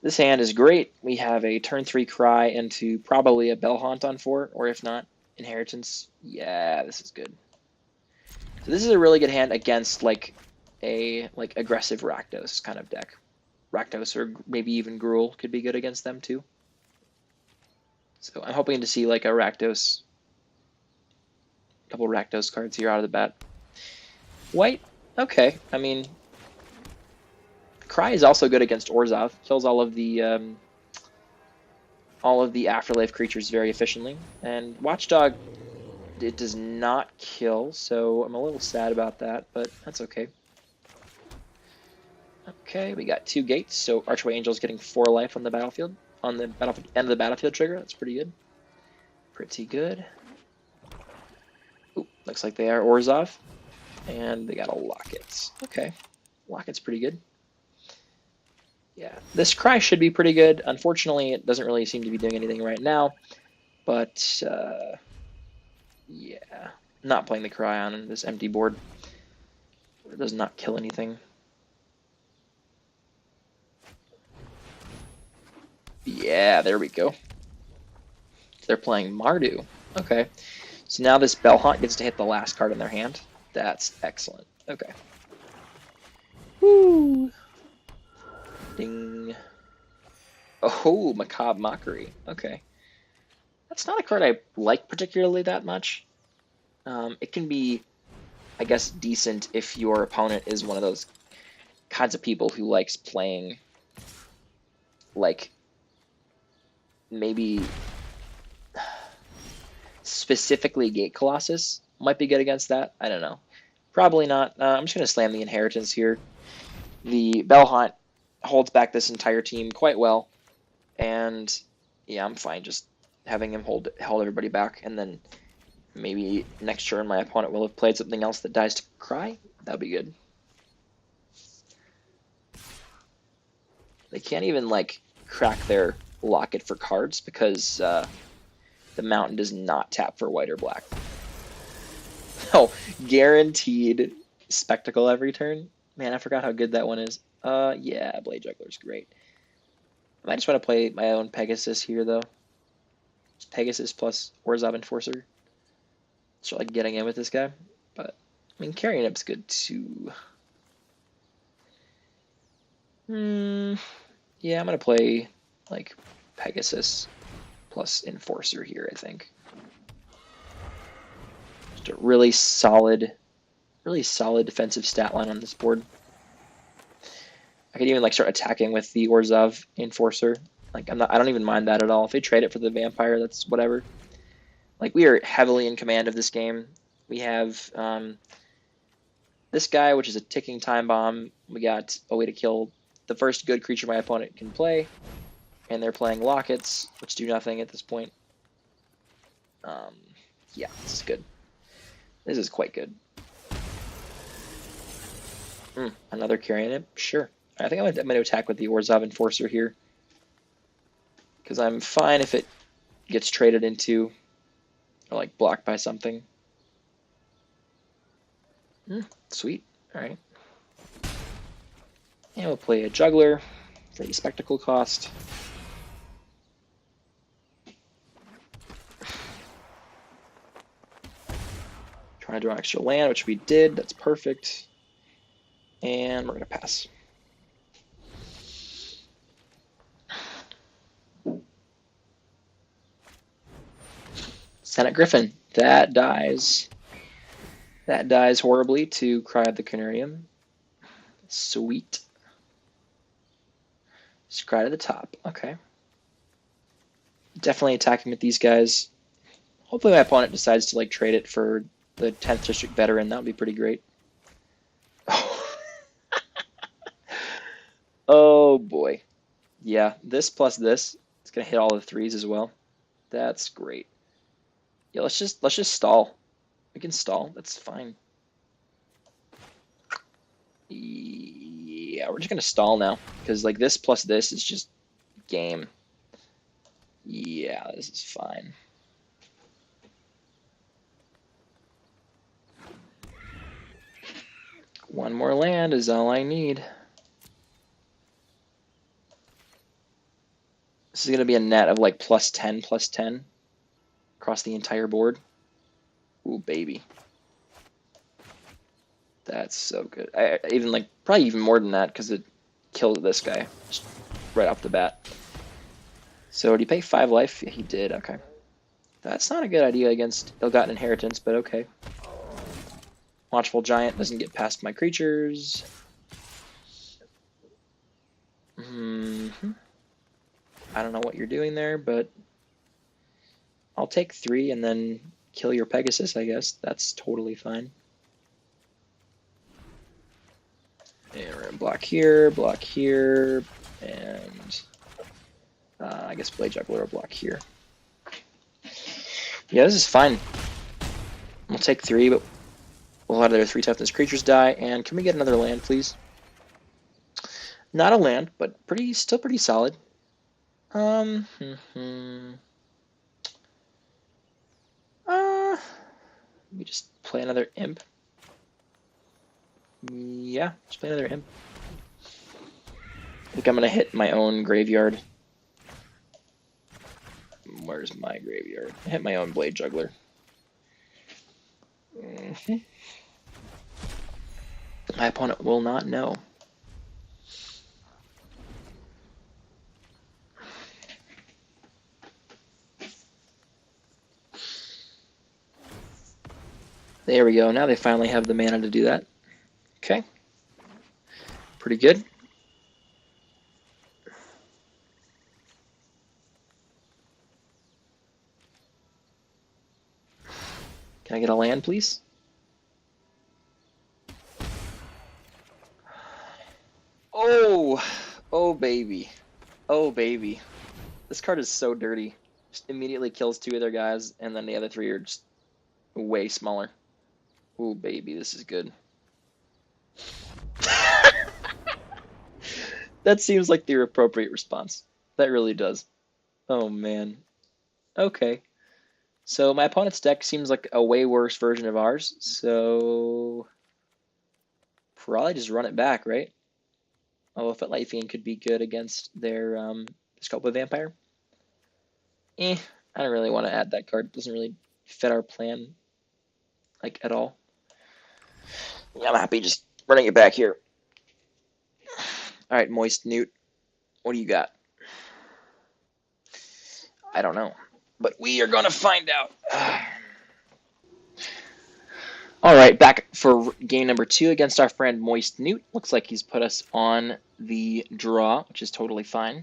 Speaker 1: This hand is great. We have a turn 3 Cry into probably a Bellhaunt on 4, or if not, Inheritance. Yeah, this is good. So this is a really good hand against like a aggressive Rakdos kind of deck. Rakdos or maybe even Gruul could be good against them too. So I'm hoping to see like a Rakdos, couple Rakdos cards here out of the bat. White, okay. I mean, Cry is also good against Orzhov. Kills all of the Afterlife creatures very efficiently. And Watchdog, it does not kill, so I'm a little sad about that, but that's okay. Okay, we got 2 gates, so Archway Angel's getting 4 life on the battlefield. On the end of the battlefield trigger, that's pretty good. Pretty good. Ooh, looks like they are Orzhov. And they got a Locket. Okay, Locket's pretty good. Yeah, this Cry should be pretty good. Unfortunately, it doesn't really seem to be doing anything right now. But, yeah. Not playing the Cry on this empty board. It does not kill anything. Yeah, there we go. They're playing Mardu. Okay. So now this Bellhaunt gets to hit the last card in their hand. That's excellent. Okay. Woo! Ding. Oh, Macabre Mockery. Okay. That's not a card I like particularly that much. It can be, I guess, decent if your opponent is one of those kinds of people who likes playing, like, maybe specifically Gate Colossus might be good against that. I don't know. Probably not. I'm just going to slam the Inheritance here. The Bellhaunt holds back this entire team quite well. And, yeah, I'm fine just having him hold everybody back. And then maybe next turn my opponent will have played something else that dies to Cry. That'd be good. They can't even, like, crack their locket for cards because the mountain does not tap for white or black. Oh, guaranteed spectacle every turn. Man, I forgot how good that one is. Yeah, Blade Juggler's great. I might just want to play my own Pegasus here, though. It's Pegasus plus Orzhov Enforcer. So like getting in with this guy. But, I mean, Carrion Up's good, too. Yeah, I'm going to play, like, Pegasus plus Enforcer here, I think. Just a really solid defensive stat line on this board. I could even like start attacking with the Orzhov Enforcer. Like I don't even mind that at all. If they trade it for the Vampire, that's whatever. Like we are heavily in command of this game. We have this guy, which is a ticking time bomb. We got a way to kill the first good creature my opponent can play, and they're playing Lockets, which do nothing at this point. Yeah, this is good. This is quite good. Another Carrion Imp? Sure. I think I'm going to attack with the Orzhov Enforcer here. Because I'm fine if it gets traded into or like blocked by something. Sweet. Alright. And we'll play a Juggler for the Spectacle cost. Trying to draw extra land, which we did. That's perfect. And we're going to pass. Senate Griffin. That dies. That dies horribly to Cry of the Canarium. Sweet. Scry to the top. Okay. Definitely attacking with these guys. Hopefully my opponent decides to like trade it for the 10th District Veteran. That would be pretty great. Oh boy. Yeah, this plus this, it's gonna hit all the threes as well. That's great. Yeah, let's just stall. We can stall. That's fine. Yeah, we're just gonna stall now because like this plus this is just game. Yeah, this is fine. One more land is all I need. This is going to be a net of like plus 10 across the entire board. Ooh, baby. That's so good. Even like probably even more than that because it killed this guy just right off the bat. So did he pay 5 life? Yeah, he did. Okay. That's not a good idea against Ill-Gotten Inheritance, but okay. Watchful Giant doesn't get past my creatures. I don't know what you're doing there, but I'll take 3 and then kill your Pegasus, I guess. That's totally fine. And we're gonna block here, and I guess Blade Juggler will block here. Yeah, this is fine. We'll take 3, but we'll have their 3 toughness creatures die. And can we get another land, please? Not a land, but still pretty solid. We just play another imp. Yeah, just play another imp. I think I'm gonna hit my own graveyard. Where's my graveyard? I hit my own Blade Juggler. My opponent will not know. There we go. Now they finally have the mana to do that. Okay. Pretty good. Can I get a land, please? Oh baby. Oh baby. This card is so dirty. Just immediately kills 2 of their guys, and then the other 3 are just way smaller. Oh baby, this is good. That seems like the appropriate response. That really does. Oh man. Okay. So my opponent's deck seems like a way worse version of ours, so probably just run it back, right? Although Fetlifian could be good against their Sculpted Vampire. I don't really want to add that card. It doesn't really fit our plan, like, at all. Yeah, I'm happy just running it back here. All right, Moist Newt, what do you got? I don't know, but we are gonna find out. All right, back for game number 2 against our friend Moist Newt. Looks like he's put us on the draw, which is totally fine.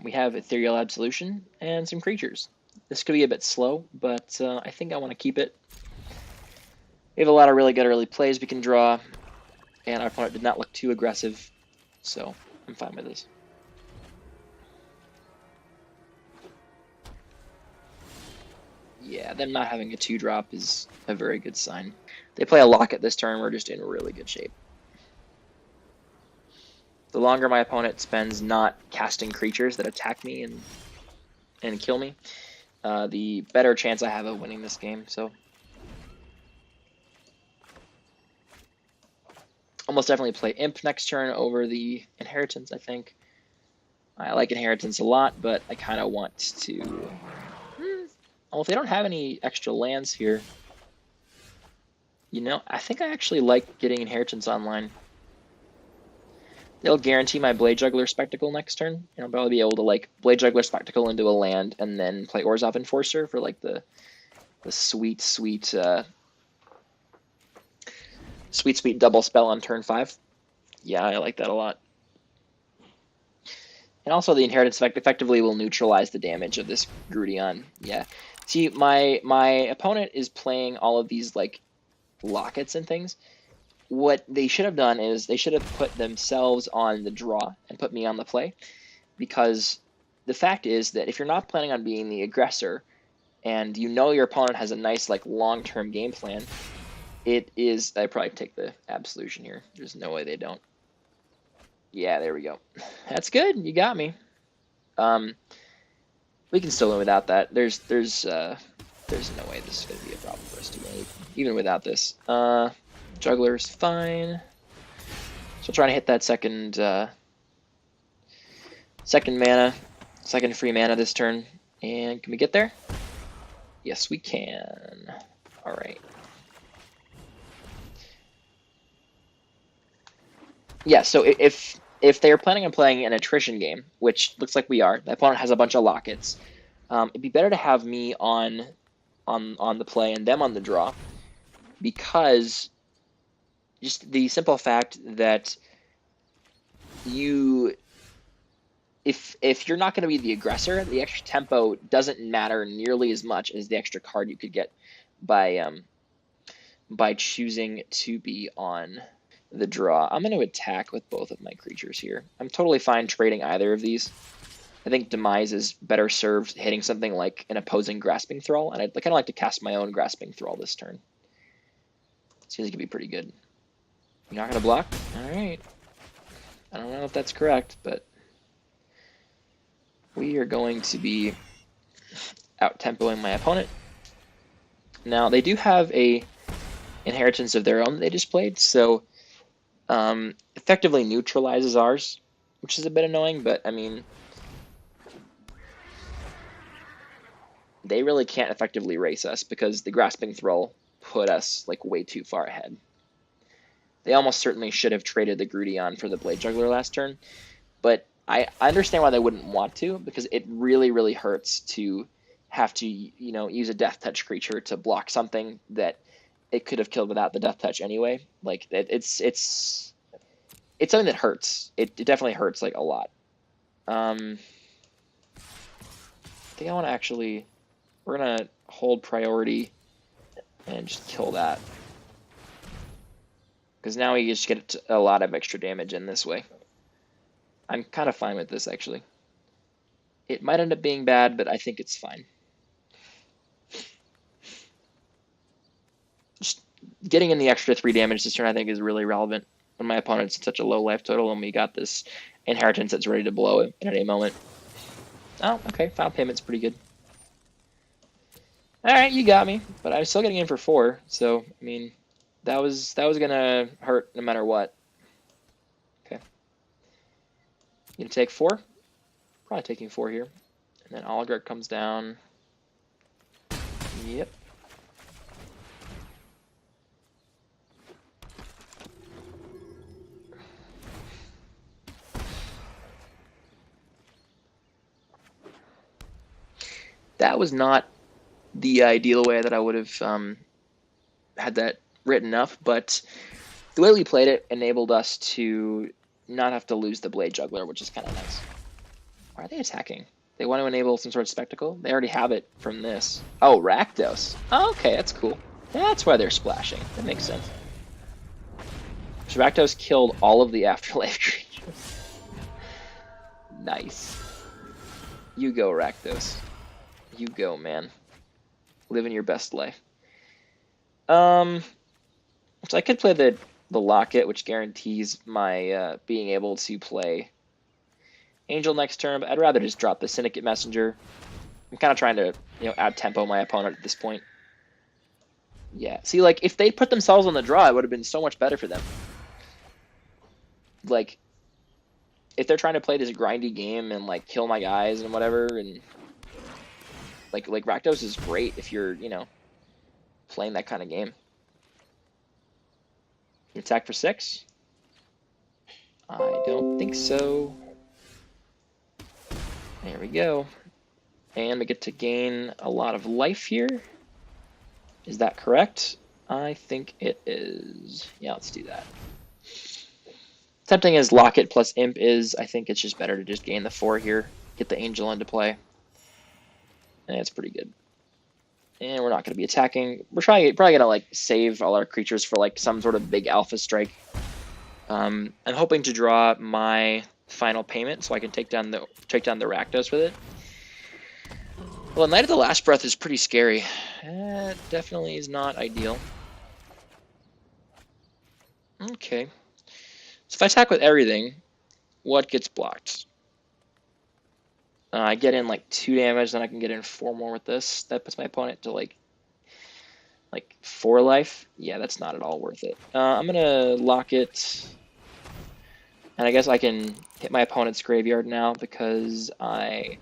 Speaker 1: We have Ethereal Absolution and some creatures. This could be a bit slow, but I think I want to keep it. We have a lot of really good early plays we can draw, and our opponent did not look too aggressive, so I'm fine with this. Yeah, them not having a 2-drop is a very good sign. They play a Locket this turn, we're just in really good shape. The longer my opponent spends not casting creatures that attack me and kill me, the better chance I have of winning this game. So almost definitely play Imp next turn over the Inheritance, I think. I like Inheritance a lot, but I kind of want to... Well, if they don't have any extra lands here, you know, I think I actually like getting Inheritance online. They'll guarantee my Blade Juggler Spectacle next turn, and I'll probably be able to, like, Blade Juggler Spectacle into a land and then play Orzhov Enforcer for, like, the sweet, sweet double spell on turn 5. Yeah, I like that a lot. And also the Inheritance effect effectively will neutralize the damage of this Grudion. Yeah. See, my opponent is playing all of these, like, Lockets and things. What they should have done is they should have put themselves on the draw and put me on the play. Because the fact is that if you're not planning on being the aggressor, and you know your opponent has a nice, like, long-term game plan, it is... I probably take the Absolution here. There's no way they don't. Yeah, there we go. That's good. You got me. We can still win without that. There's no way this is going to be a problem for us to win, even without this. Juggler's fine. So trying to hit that second free mana this turn. And can we get there? Yes, we can. All right. Yeah, so if they're planning on playing an attrition game, which looks like we are, the opponent has a bunch of Lockets. It'd be better to have me on the play and them on the draw, because just the simple fact that if you're not going to be the aggressor, the extra tempo doesn't matter nearly as much as the extra card you could get by choosing to be on the draw. I'm going to attack with both of my creatures here. I'm totally fine trading either of these. I think Demise is better served hitting something like an opposing Grasping Thrall, and I'd kind of like to cast my own Grasping Thrall this turn. Seems like it could be pretty good. You're not going to block? Alright. I don't know if that's correct, but we are going to be out-tempoing my opponent. Now, they do have a Inheritance of their own that they just played, so effectively neutralizes ours, which is a bit annoying, but I mean, they really can't effectively race us because the Grasping Thrall put us, like, way too far ahead. They almost certainly should have traded the Grudion for the Blade Juggler last turn, but I understand why they wouldn't want to, because it really, really hurts to have to, you know, use a Death Touch creature to block something that it could have killed without the Death Touch anyway. Like, it's something that hurts. It definitely hurts, like, a lot. I think I want to actually... We're going to hold priority and just kill that. Because now we just get a lot of extra damage in this way. I'm kind of fine with this, actually. It might end up being bad, but I think it's fine. Just getting in the extra 3 damage this turn, I think, is really relevant when my opponent's such a low life total and we got this Inheritance that's ready to blow it at any moment. Oh, okay. Final payment's pretty good. All right, you got me, but I'm still getting in for 4. So I mean, that was gonna hurt no matter what. Okay. You gonna take 4? Probably taking 4 here, and then Oligarch comes down. Yep. That was not the ideal way that I would have had that written up, but the way we played it enabled us to not have to lose the Blade Juggler, which is kind of nice. Why are they attacking? They want to enable some sort of spectacle? They already have it from this. Oh, Rakdos. Oh, okay, that's cool. That's why they're splashing. That makes sense. So Rakdos killed all of the Afterlife creatures. Nice. You go, Rakdos. You go, man. Living your best life. So I could play the Locket, which guarantees my being able to play Angel next turn, but I'd rather just drop the Syndicate Messenger. I'm kind of trying to, add tempo my opponent at this point. Yeah, see, like, if they put themselves on the draw, it would have been so much better for them. Like, if they're trying to play this grindy game and, like, kill my guys and whatever, and, like Rakdos is great if you're, playing that kind of game. You attack for 6? I don't think so. There we go. And we get to gain a lot of life here. Is that correct? I think it is. Yeah, let's do that. Tempting as Locket plus Imp is, I think it's just better to just gain the 4 here. Get the Angel into play. And it's pretty good. And we're not going to be attacking. We're probably going to like save all our creatures for like some sort of big alpha strike. I'm hoping to draw my final payment so I can take down the Rakdos with it. Well, Knight of the Last Breath is pretty scary. That definitely is not ideal. Okay. So if I attack with everything, what gets blocked? I get in like 2 damage, then I can get in 4 more with this. That puts my opponent to like 4 life. Yeah, that's not at all worth it. I'm gonna lock it, and I guess I can hit my opponent's graveyard now because I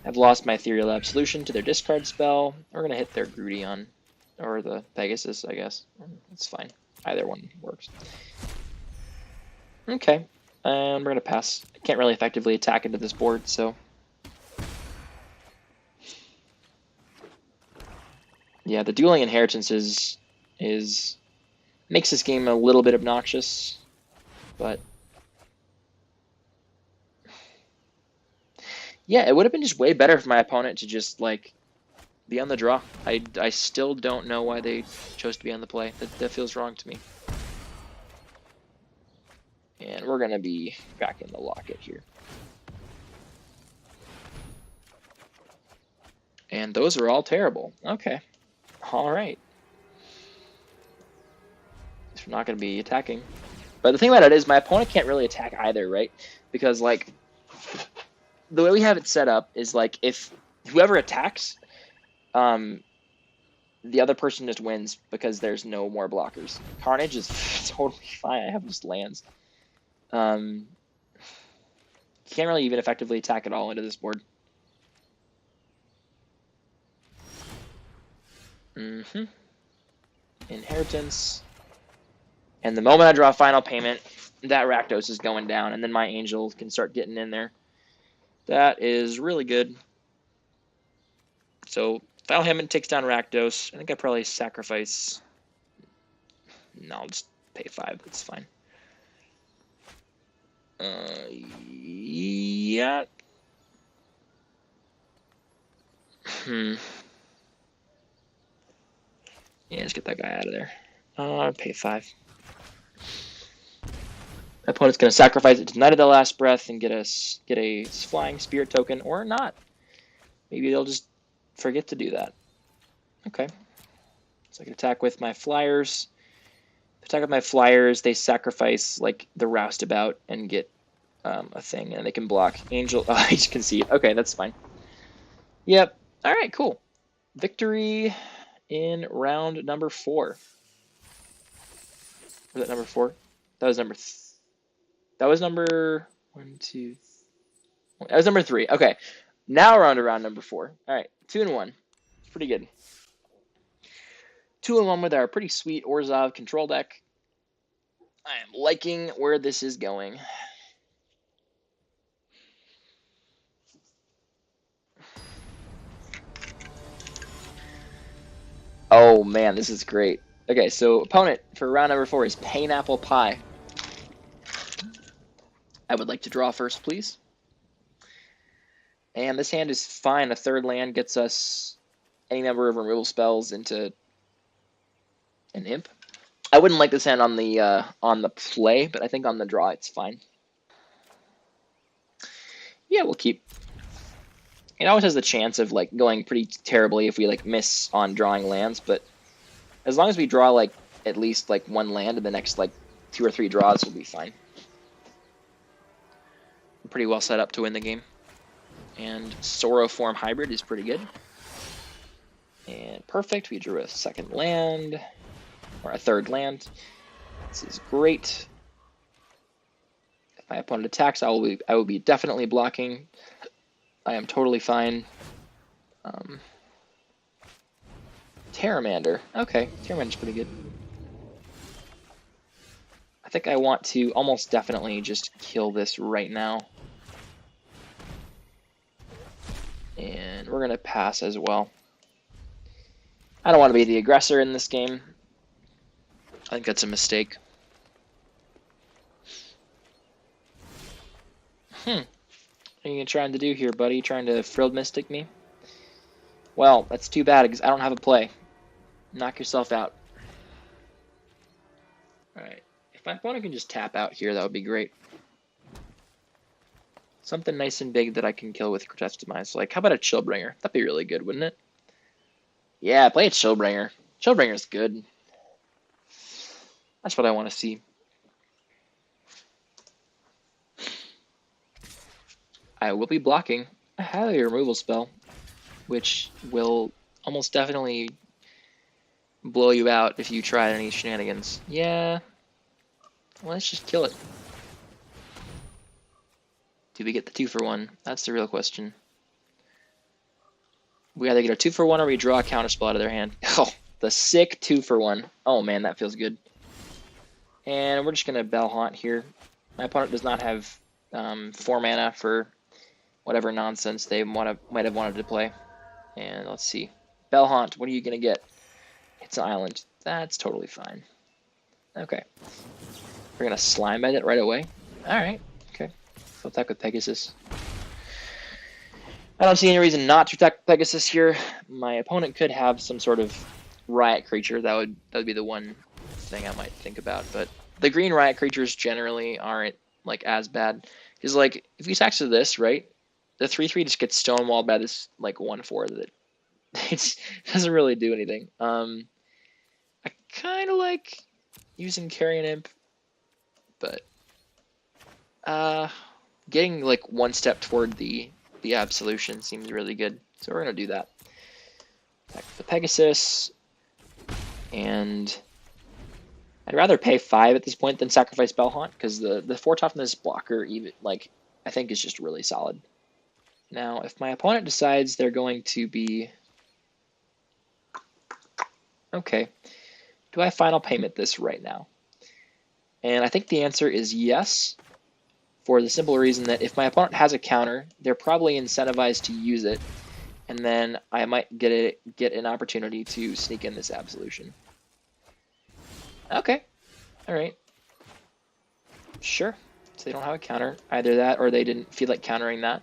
Speaker 1: have lost my Ethereal Absolution to their discard spell. We're gonna hit their Grudion, or the Pegasus, I guess. It's fine. Either one works. Okay, and we're gonna pass. I can't really effectively attack into this board, so. Yeah, the dueling inheritance makes this game a little bit obnoxious, but yeah, it would have been just way better for my opponent to just like be on the draw. I still don't know why they chose to be on the play. That feels wrong to me. And we're gonna be back in the Locket here. And those are all terrible. Okay. All right. We're not going to be attacking. But the thing about it is my opponent can't really attack either, right? Because, like, the way we have it set up is, like, if whoever attacks, the other person just wins because there's no more blockers. Carnage is totally fine. I have just lands. You can't really even effectively attack at all into this board. Inheritance. And the moment I draw Final Payment, that Rakdos is going down, and then my Angel can start getting in there. That is really good. So Final Payment takes down Rakdos. I think I probably sacrifice. No, I'll just pay 5. That's fine. Yeah. Yeah, let's get that guy out of there. Pay 5. My opponent's going to sacrifice it to Knight of the Last Breath and get a Flying Spirit token, or not. Maybe they'll just forget to do that. Okay. So I can attack with my Flyers. If I attack with my Flyers, they sacrifice like the Roustabout and get a thing, and they can block Angel. Oh, I just concede. Okay, that's fine. Yep. All right, cool. Victory in round number 4. Was that number 4? That was number. That was number 1, 2. That was number 3. Okay. Now we're on to round number 4. All right, 2-1. It's pretty good. 2-1 with our pretty sweet Orzhov control deck. I am liking where this is going. Oh man, this is great. Okay, so opponent for round number 4 is Pineapple Pie. I would like to draw first, please. And this hand is fine. A third land gets us any number of removal spells into an imp. I wouldn't like this hand on the play, but I think on the draw it's fine. Yeah, we'll keep. It always has the chance of like going pretty terribly if we like miss on drawing lands, but as long as we draw like at least like one land in the next like 2 or 3 draws, we'll be fine. I'm pretty well set up to win the game. And Sauroform Hybrid is pretty good. And perfect, we drew a second land, or a third land. This is great. If my opponent attacks, I will be definitely blocking. I am totally fine. Terramander. Okay, Terramander's pretty good. I think I want to almost definitely just kill this right now. And we're going to pass as well. I don't want to be the aggressor in this game. I think that's a mistake. What are you trying to do here, buddy? Trying to Frilled Mystic me? Well, that's too bad because I don't have a play. Knock yourself out. Alright. If my opponent can just tap out here, that would be great. Something nice and big that I can kill with Grotesque Demise. Like, how about a Chillbringer? That'd be really good, wouldn't it? Yeah, play a Chillbringer. Chillbringer's good. That's what I want to see. I will be blocking a highly removal spell, which will almost definitely blow you out if you try any shenanigans. Yeah. Well, let's just kill it. Do we get the 2-for-1? That's the real question. We either get a 2-for-1 or we draw a counterspell out of their hand. Oh, the sick 2-for-1. Oh man, that feels good. And we're just going to Bell Haunt here. My opponent does not have 4 mana for whatever nonsense they might have wanted to play. And let's see. Bell Haunt, what are you going to get? It's an island. That's totally fine. Okay. We're going to Slime Bend it right away. Alright. Okay. So attack with Pegasus. I don't see any reason not to attack Pegasus here. My opponent could have some sort of riot creature. That would be the one thing I might think about. But the green riot creatures generally aren't like as bad. Because like if he attacks with this, right? The 3/3 just gets stonewalled by this like 1/4 that it doesn't really do anything. I kind of like using Carrion Imp, but getting like one step toward the Absolution seems really good. So we're gonna do that. Back to the Pegasus, and I'd rather pay 5 at this point than sacrifice Bell Haunt because the 4 toughness blocker even like I think is just really solid. Now, if my opponent decides they're going to be okay, do I final payment this right now? And I think the answer is yes, for the simple reason that if my opponent has a counter, they're probably incentivized to use it, and then I might get an opportunity to sneak in this Absolution. Okay, all right, sure. So they don't have a counter, either that or they didn't feel like countering that.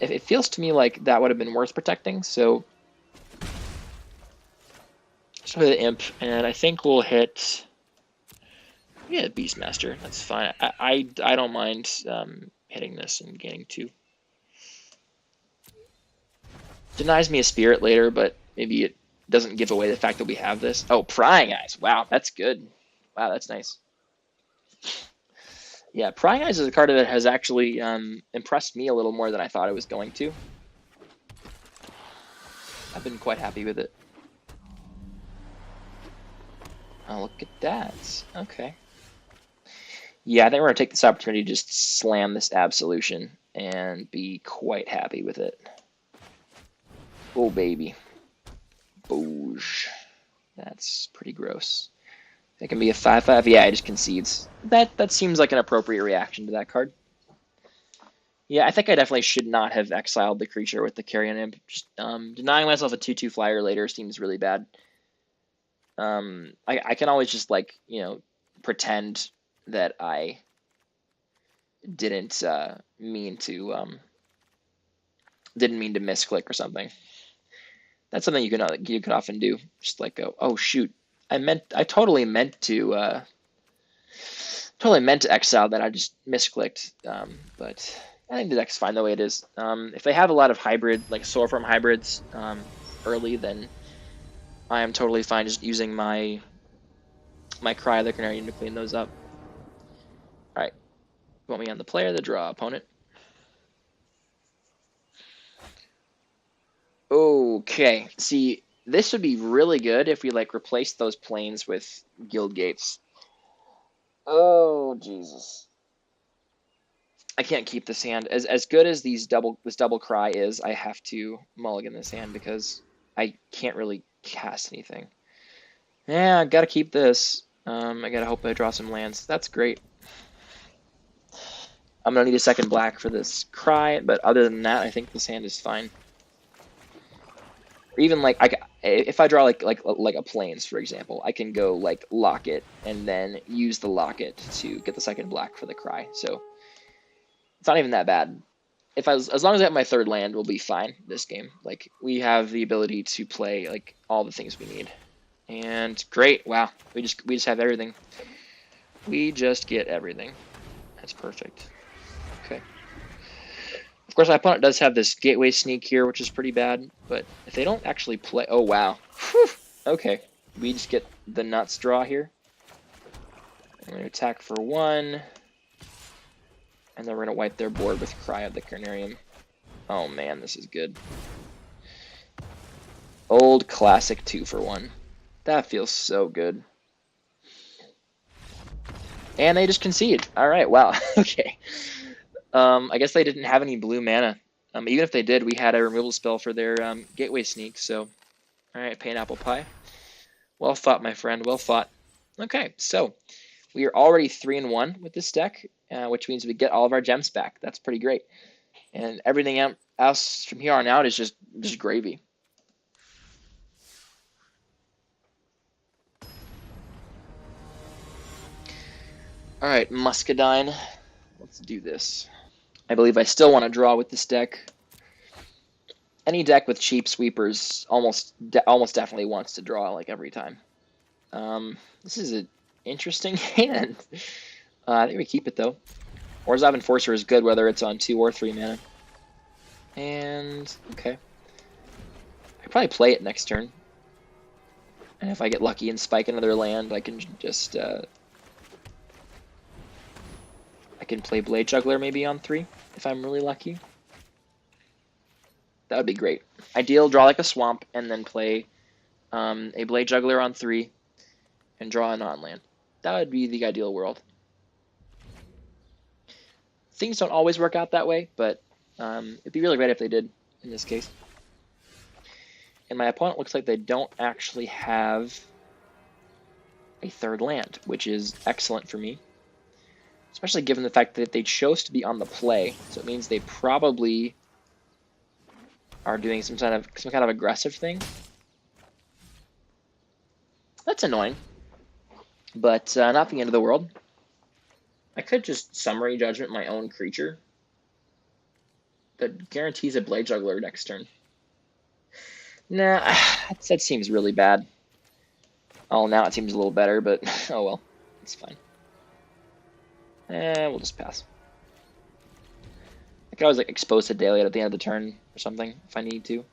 Speaker 1: It feels to me like that would have been worth protecting, so the Imp, and I think we'll hit. Yeah, Beastmaster. That's fine. I don't mind hitting this and gaining 2. Denies me a Spirit later, but maybe it doesn't give away the fact that we have this. Oh, Prying Eyes. Wow, that's good. Wow, that's nice. Yeah, Prying Eyes is a card that has actually impressed me a little more than I thought it was going to. I've been quite happy with it. Oh, look at that. Okay. Yeah, I think we're going to take this opportunity to just slam this Absolution and be quite happy with it. Oh, baby. Boosh. That's pretty gross. It can be a 5/5. Yeah, it just concedes. That seems like an appropriate reaction to that card. Yeah, I think I definitely should not have exiled the creature with the Carrion Imp. Just denying myself a 2/2 flyer later seems really bad. I can always just, like, you know, pretend that I didn't didn't mean to misclick or something. That's something you could often do. Just like go, oh shoot, I totally meant to exile that. I just misclicked. But I think the deck's fine the way it is. If they have a lot of hybrid, like Soul Form hybrids early, then I am totally fine just using my Cry of the Canarian to clean those up. All right, want me on the player, the draw opponent. Okay, see, this would be really good if we like replace those planes with guild gates. Oh Jesus! I can't keep this hand. As good as this double cry is, I have to mulligan this hand because I can't really cast anything. Yeah, I gotta keep this. I gotta hope I draw some lands. That's great. I'm gonna need a second black for this cry, but other than that, I think this hand is fine. Or even like if I draw like a plains, for example, I can go like locket and then use the locket to get the second black for the cry. So it's not even that bad. As long as I have my third land, we'll be fine this game. Like, we have the ability to play like all the things we need. And great, wow, we just have everything. We just get everything. That's perfect. Okay. Of course, my opponent does have this gateway sneak here, which is pretty bad. But if they don't actually play, oh wow, whew. Okay, we just get the nuts draw here. I'm gonna attack for 1. And then we're going to wipe their board with Cry of the Carnarium. Oh man, this is good. Old classic 2-for-1. That feels so good. And they just concede. Alright, wow. Okay. I guess they didn't have any blue mana. Even if they did, we had a removal spell for their Gateway Sneak. So, alright, Pain Apple Pie. Well fought, my friend. Well fought. Okay, so we are already 3-1 with this deck, which means we get all of our gems back. That's pretty great. And everything else from here on out is just gravy. All right, Muscadine. Let's do this. I believe I still want to draw with this deck. Any deck with cheap sweepers almost definitely wants to draw like every time. This is an interesting hand. I think we keep it though. Orzhov Enforcer is good whether it's on 2 or 3 mana. And okay, I probably play it next turn. And if I get lucky and spike another land, I can just I can play Blade Juggler maybe on 3 if I'm really lucky. That would be great. Ideal, draw like a swamp and then play a Blade Juggler on 3 and draw a non-land. That would be the ideal world. Things don't always work out that way, but it'd be really great if they did in this case. And my opponent looks like they don't actually have a third land, which is excellent for me. Especially given the fact that they chose to be on the play, so it means they probably are doing some kind of aggressive thing. That's annoying, but not the end of the world. I could just Summary Judgment my own creature that guarantees a Blade Juggler next turn. Nah, that seems really bad. Oh, now it seems a little better, but oh well, it's fine. We'll just pass. I could always like expose to Dahlia at the end of the turn or something if I need to.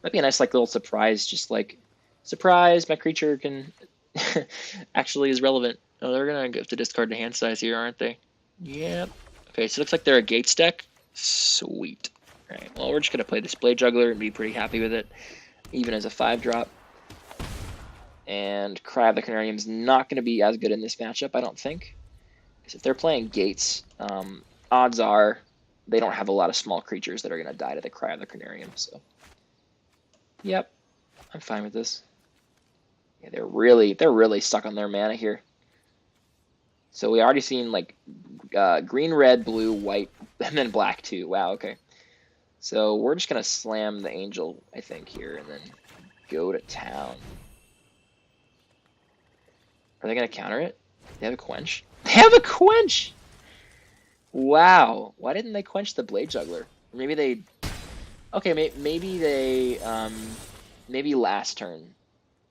Speaker 1: Might be a nice like little surprise, just like surprise, my creature can actually is relevant. Oh, they're gonna have to discard the hand size here, aren't they? Yep. Okay, so it looks like they're a Gates deck. Sweet. Alright, well, we're just going to play this Blade Juggler and be pretty happy with it, even as a 5-drop. And Cry of the Canarium's not going to be as good in this matchup, I don't think. Because if they're playing Gates, odds are they don't have a lot of small creatures that are going to die to the Cry of the Canarium. So, yep, I'm fine with this. Yeah, they're really stuck on their mana here. So we already seen like green, red, blue, white, and then black too. Wow, okay. So we're just going to slam the Angel, I think, here, and then go to town. Are they going to counter it? They have a Quench? They have a Quench! Wow. Why didn't they quench the Blade Juggler? Maybe they... Okay, maybe they... maybe last turn.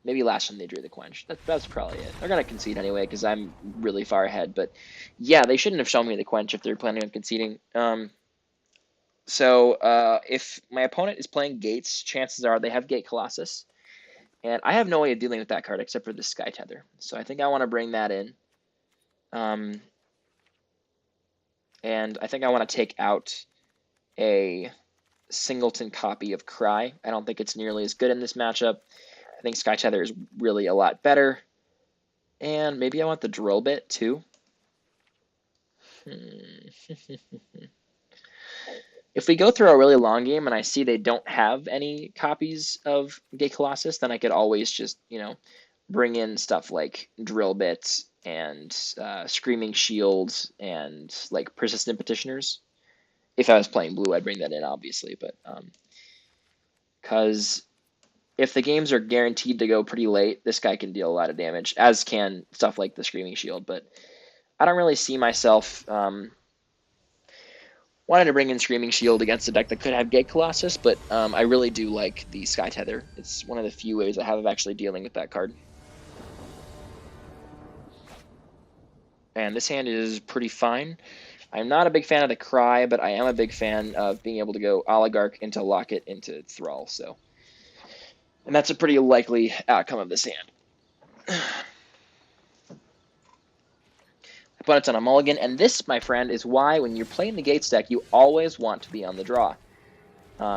Speaker 1: Maybe last time they drew the Quench. That's probably it. They're going to concede anyway, because I'm really far ahead. But yeah, they shouldn't have shown me the Quench if they're planning on conceding. So if my opponent is playing Gates, chances are they have Gate Colossus. And I have no way of dealing with that card except for the Sky Tether. So I think I want to bring that in. And I think I want to take out a singleton copy of Cry. I don't think it's nearly as good in this matchup. I think Sky Tether is really a lot better. And maybe I want the Drill Bit too. If we go through a really long game and I see they don't have any copies of Gate Colossus, then I could always just, bring in stuff like Drill Bits and Screaming Shields and like Persistent Petitioners. If I was playing blue, I'd bring that in, obviously, but because if the games are guaranteed to go pretty late, this guy can deal a lot of damage, as can stuff like the Screaming Shield. But I don't really see myself wanted to bring in Screaming Shield against a deck that could have Gate Colossus, but I really do like the Sky Tether. It's one of the few ways I have of actually dealing with that card. And this hand is pretty fine. I'm not a big fan of the Cry, but I am a big fan of being able to go Oligarch into Locket into Thrall. So, and that's a pretty likely outcome of this hand. Opponent's on a mulligan, and this, my friend, is why when you're playing the Gates deck, you always want to be on the draw.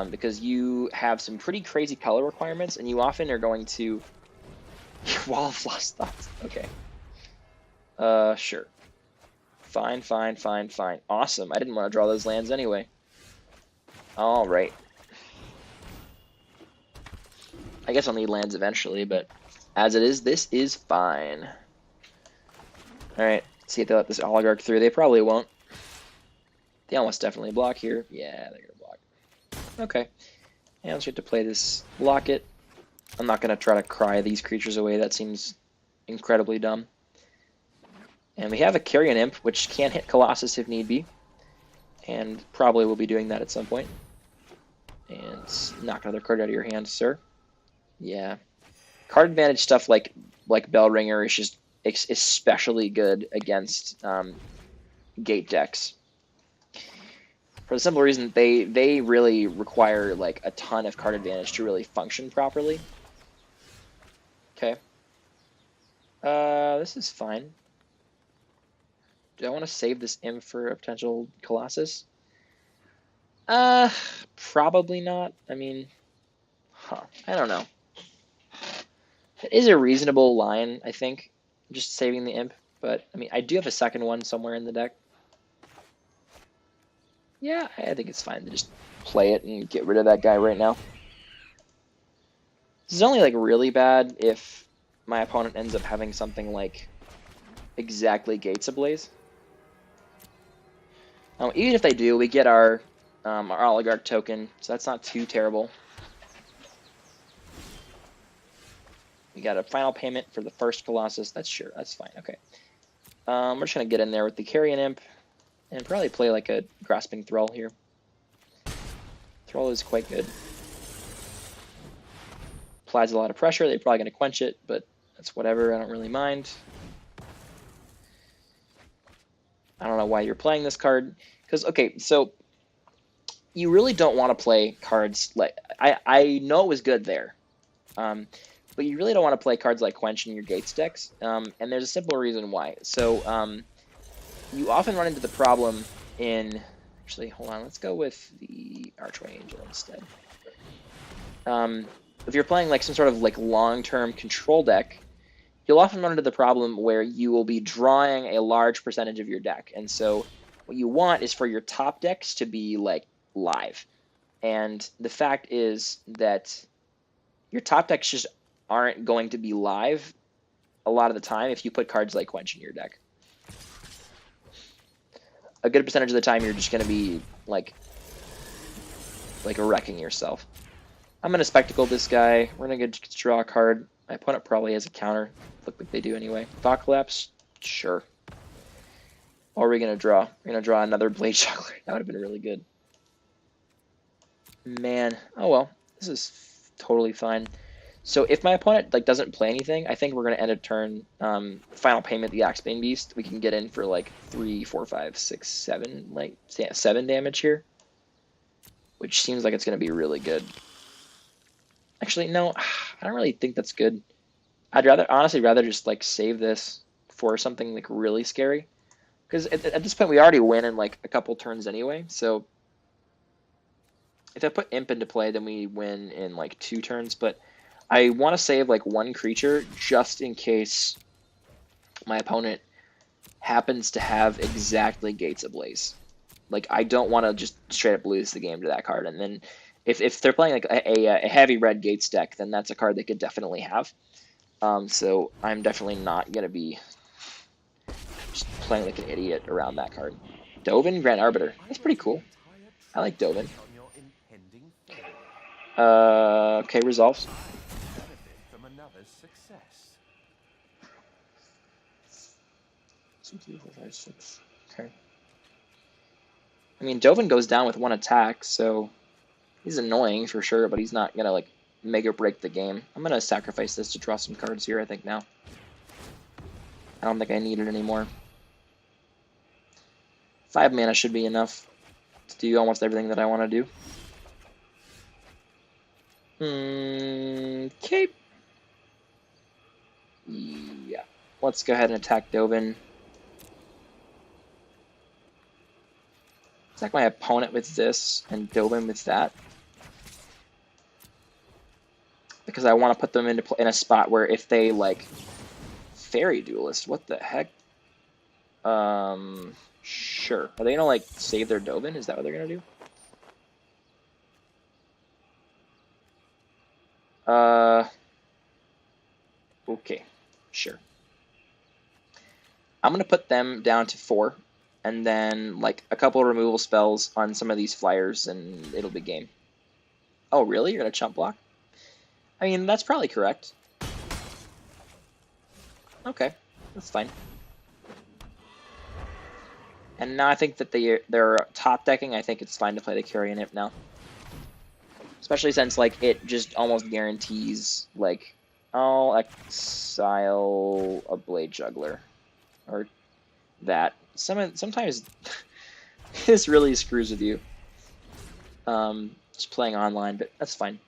Speaker 1: Because you have some pretty crazy color requirements, and you often are going to... Wall of Lost Thoughts. Okay. Sure. Fine. Awesome. I didn't want to draw those lands anyway. Alright. I guess I'll need lands eventually, but as it is, this is fine. Alright. See if they let this Oligarch through. They probably won't. They almost definitely block here. Yeah, they're going to block. Okay. And I'll just have to play this Locket. I'm not going to try to cry these creatures away. That seems incredibly dumb. And we have a Carrion Imp, which can hit Colossus if need be. And probably will be doing that at some point. And knock another card out of your hand, sir. Yeah. Card advantage stuff like Bellringer is just especially good against Gate decks. For the simple reason they really require like a ton of card advantage to really function properly. Okay. This is fine. Do I want to save this imp for a potential Colossus? Probably not. I mean, I don't know. It is a reasonable line, I think, just saving the imp. But, I mean, I do have a second one somewhere in the deck. Yeah, I think it's fine to just play it and get rid of that guy right now. This is only, like, really bad if my opponent ends up having something like exactly Gates Ablaze. Even if they do, we get our Oligarch token, so that's not too terrible. We got a final payment for the first Colossus. That's fine. Okay. We're just going to get in there with the Carrion Imp and probably play like a Grasping Thrall here. Thrall is quite good. Applies a lot of pressure. They're probably going to quench it, but that's whatever. I don't really mind. I don't know why you're playing this card. Because, okay, so you really don't want to play cards like... I know it was good there. But you really don't want to play cards like Quench in your Gates decks. And there's a simple reason why. So you often run into the problem in... Actually, hold on. Let's go with the the Archway Angel instead. If you're playing like some sort of like long-term control deck, you'll often run into the problem where you will be drawing a large percentage of your deck. And so what you want is for your top decks to be like live. And the fact is that your top decks just aren't going to be live a lot of the time if you put cards like Quench in your deck. A good percentage of the time you're just going to be like wrecking yourself. I'm going to Spectacle this guy. We're going to draw a card. My opponent probably has a counter. Look like they do anyway. Thought Collapse? Sure. What are we going to draw? We're going to draw another Blade Juggler. That would have been really good. Man. Oh well. This is totally fine. So if my opponent like doesn't play anything, I think we're going to end a turn. Final Payment, the Axebane Beast. We can get in for like 3, 4, 5, 6, 7, like 7 damage here. Which seems like it's going to be really good. Actually, no, I don't really think that's good. I'd honestly rather just like save this for something like really scary, because at this point we already win in like a couple turns anyway. So if I put Imp into play, then we win in like 2 turns. But I want to save like 1 creature just in case my opponent happens to have exactly Gates Ablaze. Like I don't want to just straight up lose the game to that card, and then. If they're playing like a heavy red Gates deck, then that's a card they could definitely have. So I'm definitely not going to be just playing like an idiot around that card. Dovin, Grand Arbiter. That's pretty cool. I like Dovin. Okay, resolves. Okay. I mean, Dovin goes down with 1 attack, so... He's annoying for sure, but he's not going to, like, make or break the game. I'm going to sacrifice this to draw some cards here, I think, now. I don't think I need it anymore. 5 mana should be enough to do almost everything that I want to do. Okay. Yeah. Let's go ahead and attack Dovin. Attack my opponent with this, and Dovin with that. Because I want to put them in a spot where if they, like, Fairy Duelist, what the heck? Sure. Are they going to, like, save their Dovin? Is that what they're going to do? Okay. Sure. I'm going to put them down to 4, and then, like, a couple of removal spells on some of these flyers, and it'll be game. Oh, really? You're going to chump block? I mean, that's probably correct. Okay, that's fine. And now I think that they're top decking. I think it's fine to play the Carrion Imp now. Especially since, like, it just almost guarantees, like, I'll exile a Blade Juggler. Or that. Sometimes this really screws with you. Just playing online, but that's fine.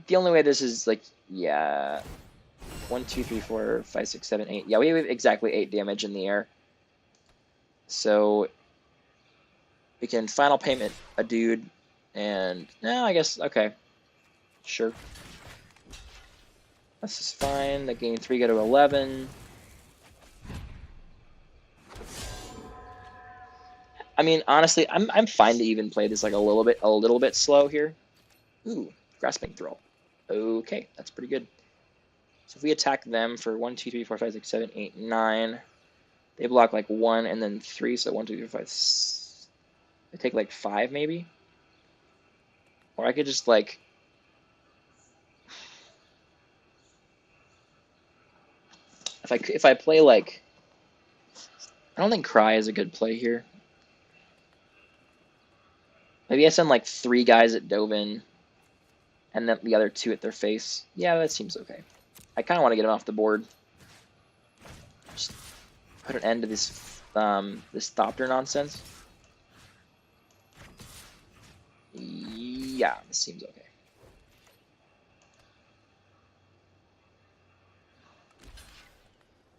Speaker 1: The only way this is, like, yeah, 1, 2, 3, 4, 5, 6, 7, 8. Yeah, we have exactly 8 damage in the air. So we can Final Payment a dude, and no, I guess, okay, sure. This is fine. The gain 3 go to 11. I mean, honestly, I'm fine to even play this like a little bit slow here. Ooh. Grasping Thrill. Okay, that's pretty good. So if we attack them for 1, 2, 3, 4, 5, 6, 7, 8, 9, they block like 1 and then 3, so 1, 2, 3, 4, 5. They take like 5 maybe? Or I could just like... If I play like... I don't think Cry is a good play here. Maybe I send like 3 guys at Dovin. And then the other 2 at their face. Yeah, that seems okay. I kind of want to get him off the board. Just put an end to this this Thopter nonsense. Yeah, this seems okay.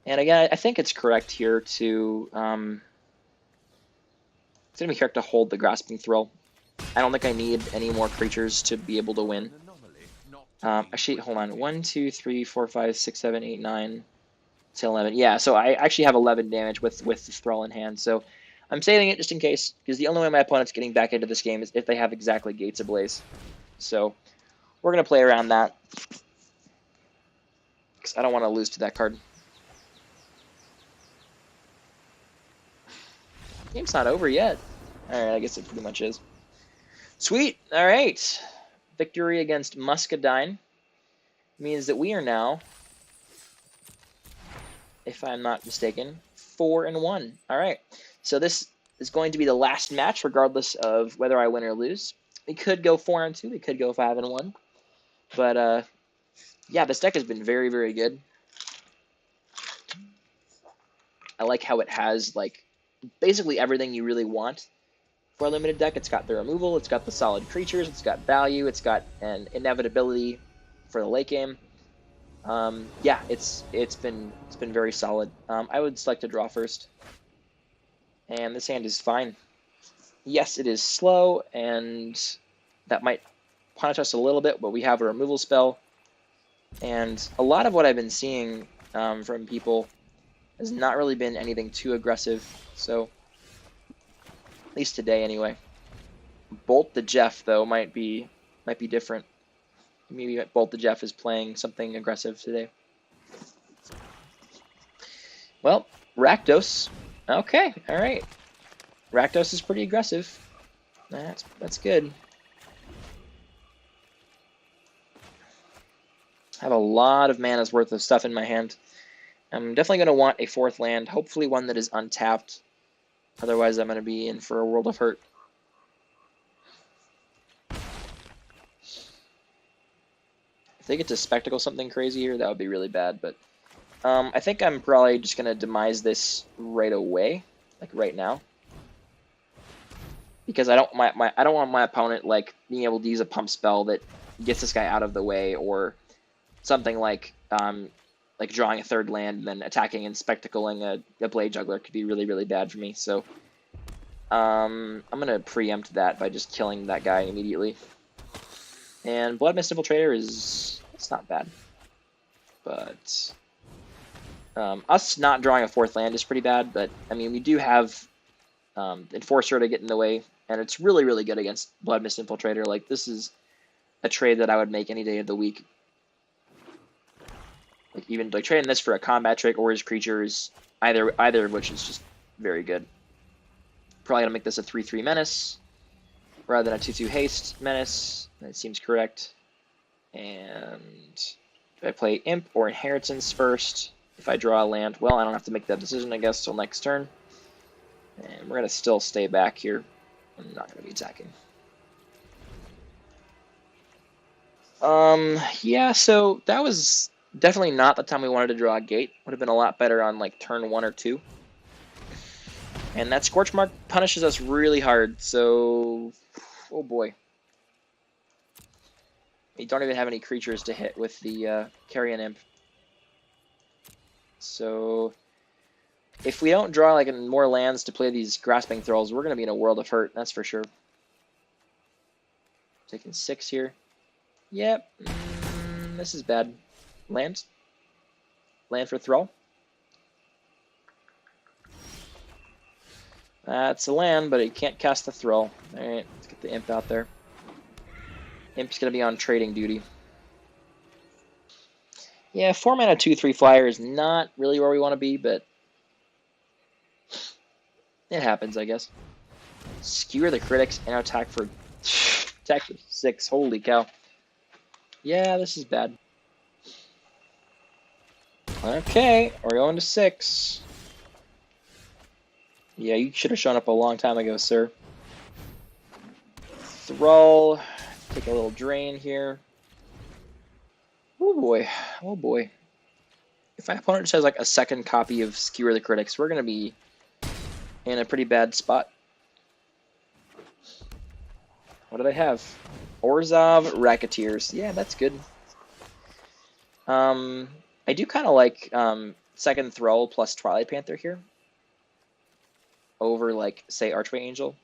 Speaker 1: And again, I think it's correct here to... it's going to be correct to hold the Grasping Thrill. I don't think I need any more creatures to be able to win. Actually, hold on. 1, 2, 3, 4, 5, 6, 7, 8, 9, 10, 11. Yeah, so I actually have 11 damage with the Thrall in hand. So I'm saving it just in case, because the only way my opponent's getting back into this game is if they have exactly Gates Ablaze. So we're going to play around that, because I don't want to lose to that card. Game's not over yet. Alright, I guess it pretty much is. Sweet! Alright. Victory against Muscadine means that we are now, if I'm not mistaken, 4-1. Alright. So this is going to be the last match, regardless of whether I win or lose. We could go 4-2, we could go 5-1. But yeah, this deck has been very, very good. I like how it has like basically everything you really want for a limited deck. It's got the removal, it's got the solid creatures, it's got value, it's got an inevitability for the late game. Yeah, it's been very solid. I would select to draw first, and this hand is fine. Yes, it is slow, and that might punish us a little bit, but we have a removal spell, and a lot of what I've been seeing from people has not really been anything too aggressive. So at least today, anyway. Bolt the Jeff though might be different. Maybe Bolt the Jeff is playing something aggressive today. Well, Rakdos. Okay, all right. Rakdos is pretty aggressive. That's good. I have a lot of mana's worth of stuff in my hand. I'm definitely going to want a 4th land, hopefully one that is untapped. Otherwise, I'm going to be in for a world of hurt. If they get to Spectacle something crazy here, that would be really bad. But I think I'm probably just going to demise this right away, like right now. Because I don't want my opponent like being able to use a pump spell that gets this guy out of the way, or something like drawing a 3rd land and then attacking and spectacling a Blade Juggler could be really, really bad for me. So I'm going to preempt that by just killing that guy immediately. And Blood Mist Infiltrator it's not bad. But us not drawing a 4th land is pretty bad, but I mean, we do have Enforcer to get in the way, and it's really, really good against Blood Mist Infiltrator. Like, this is a trade that I would make any day of the week. Like, even like trading this for a combat trick or his creatures, either of which is just very good. Probably gonna make this a 3/3 menace rather than a 2/2 haste menace. That seems correct. And do I play Imp or Inheritance first? If I draw a land, well, I don't have to make that decision, I guess, till next turn. And we're gonna still stay back here. I'm not gonna be attacking. Yeah, so that was definitely not the time we wanted to draw a gate. Would have been a lot better on like turn 1 or 2. And that Scorch Mark punishes us really hard, so oh boy. We don't even have any creatures to hit with the Carrion Imp. So if we don't draw like more lands to play these Grasping Thralls, we're gonna be in a world of hurt, that's for sure. Taking 6 here. Yep, this is bad. Land for Thrall. That's a land, but it can't cast the Thrall. Alright, let's get the Imp out there. Imp's going to be on trading duty. Yeah, 4 mana 2/3 flyer is not really where we want to be, but it happens, I guess. Skewer the critics and attack for 6. Holy cow. Yeah, this is bad. Okay, we're going to 6. Yeah, you should have shown up a long time ago, sir. Thrall. Take a little drain here. Oh boy. Oh boy. If my opponent just has like a second copy of Skewer the Critics, we're going to be in a pretty bad spot. What did I have? Orzhov Racketeers. Yeah, that's good. I do kind of like second Thrall plus Twilight Panther here over, like, say, Archway Angel.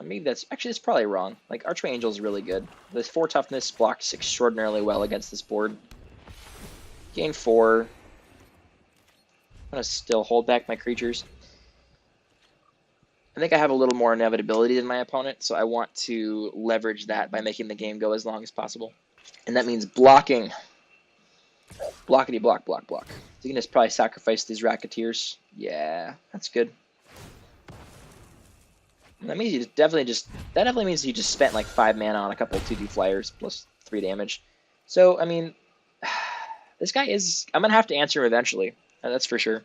Speaker 1: Maybe that's probably wrong. Like, Archway Angel is really good. This 4 toughness blocks extraordinarily well against this board. Gain 4. I'm gonna still hold back my creatures. I think I have a little more inevitability than my opponent, so I want to leverage that by making the game go as long as possible. And that means blocking. Blockity block, block, block. So you can just probably sacrifice these Racketeers. Yeah, that's good. And that means you definitely means you just spent like 5 mana on a couple 2/2 flyers plus 3 damage. So I mean, this guy is. I'm gonna have to answer him eventually. That's for sure.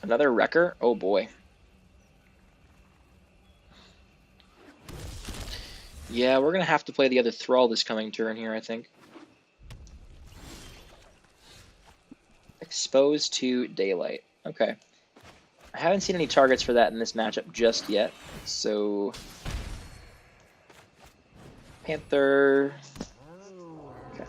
Speaker 1: Another Wrecker. Oh boy. Yeah, we're gonna have to play the other Thrall this coming turn here, I think. Exposed to Daylight. Okay. I haven't seen any targets for that in this matchup just yet, so... Panther... Okay.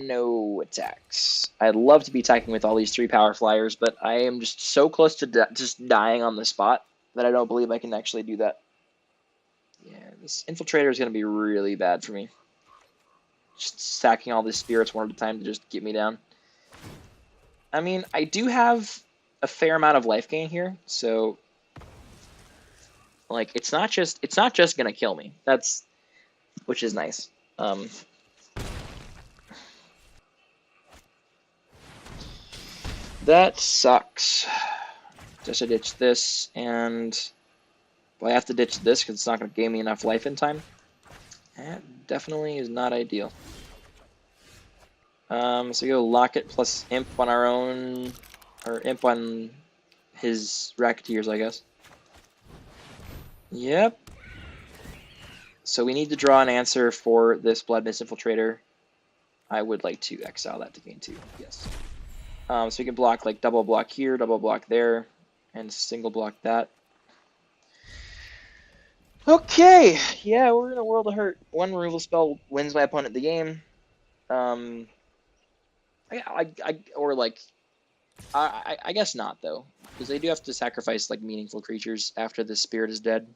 Speaker 1: No attacks. I'd love to be attacking with all these 3 power flyers, but I am just so close to just dying on the spot that I don't believe I can actually do that. Yeah, this Infiltrator is going to be really bad for me. Just stacking all these spirits one at a time to just get me down. I mean, I do have a fair amount of life gain here, so like it's not just gonna kill me. Which is nice. That sucks. Just to ditch this, and well, I have to ditch this because it's not gonna gain me enough life in time. That definitely is not ideal. So we go Locket plus Imp on our own, or Imp on his Racketeers, I guess. Yep. So we need to draw an answer for this Blood Mist Infiltrator. I would like to exile that to gain 2, yes. So we can block like double block here, double block there, and single block that. Okay, yeah, we're in a world of hurt. 1 removal spell wins my opponent the game. I guess not though, because they do have to sacrifice like meaningful creatures after the spirit is dead.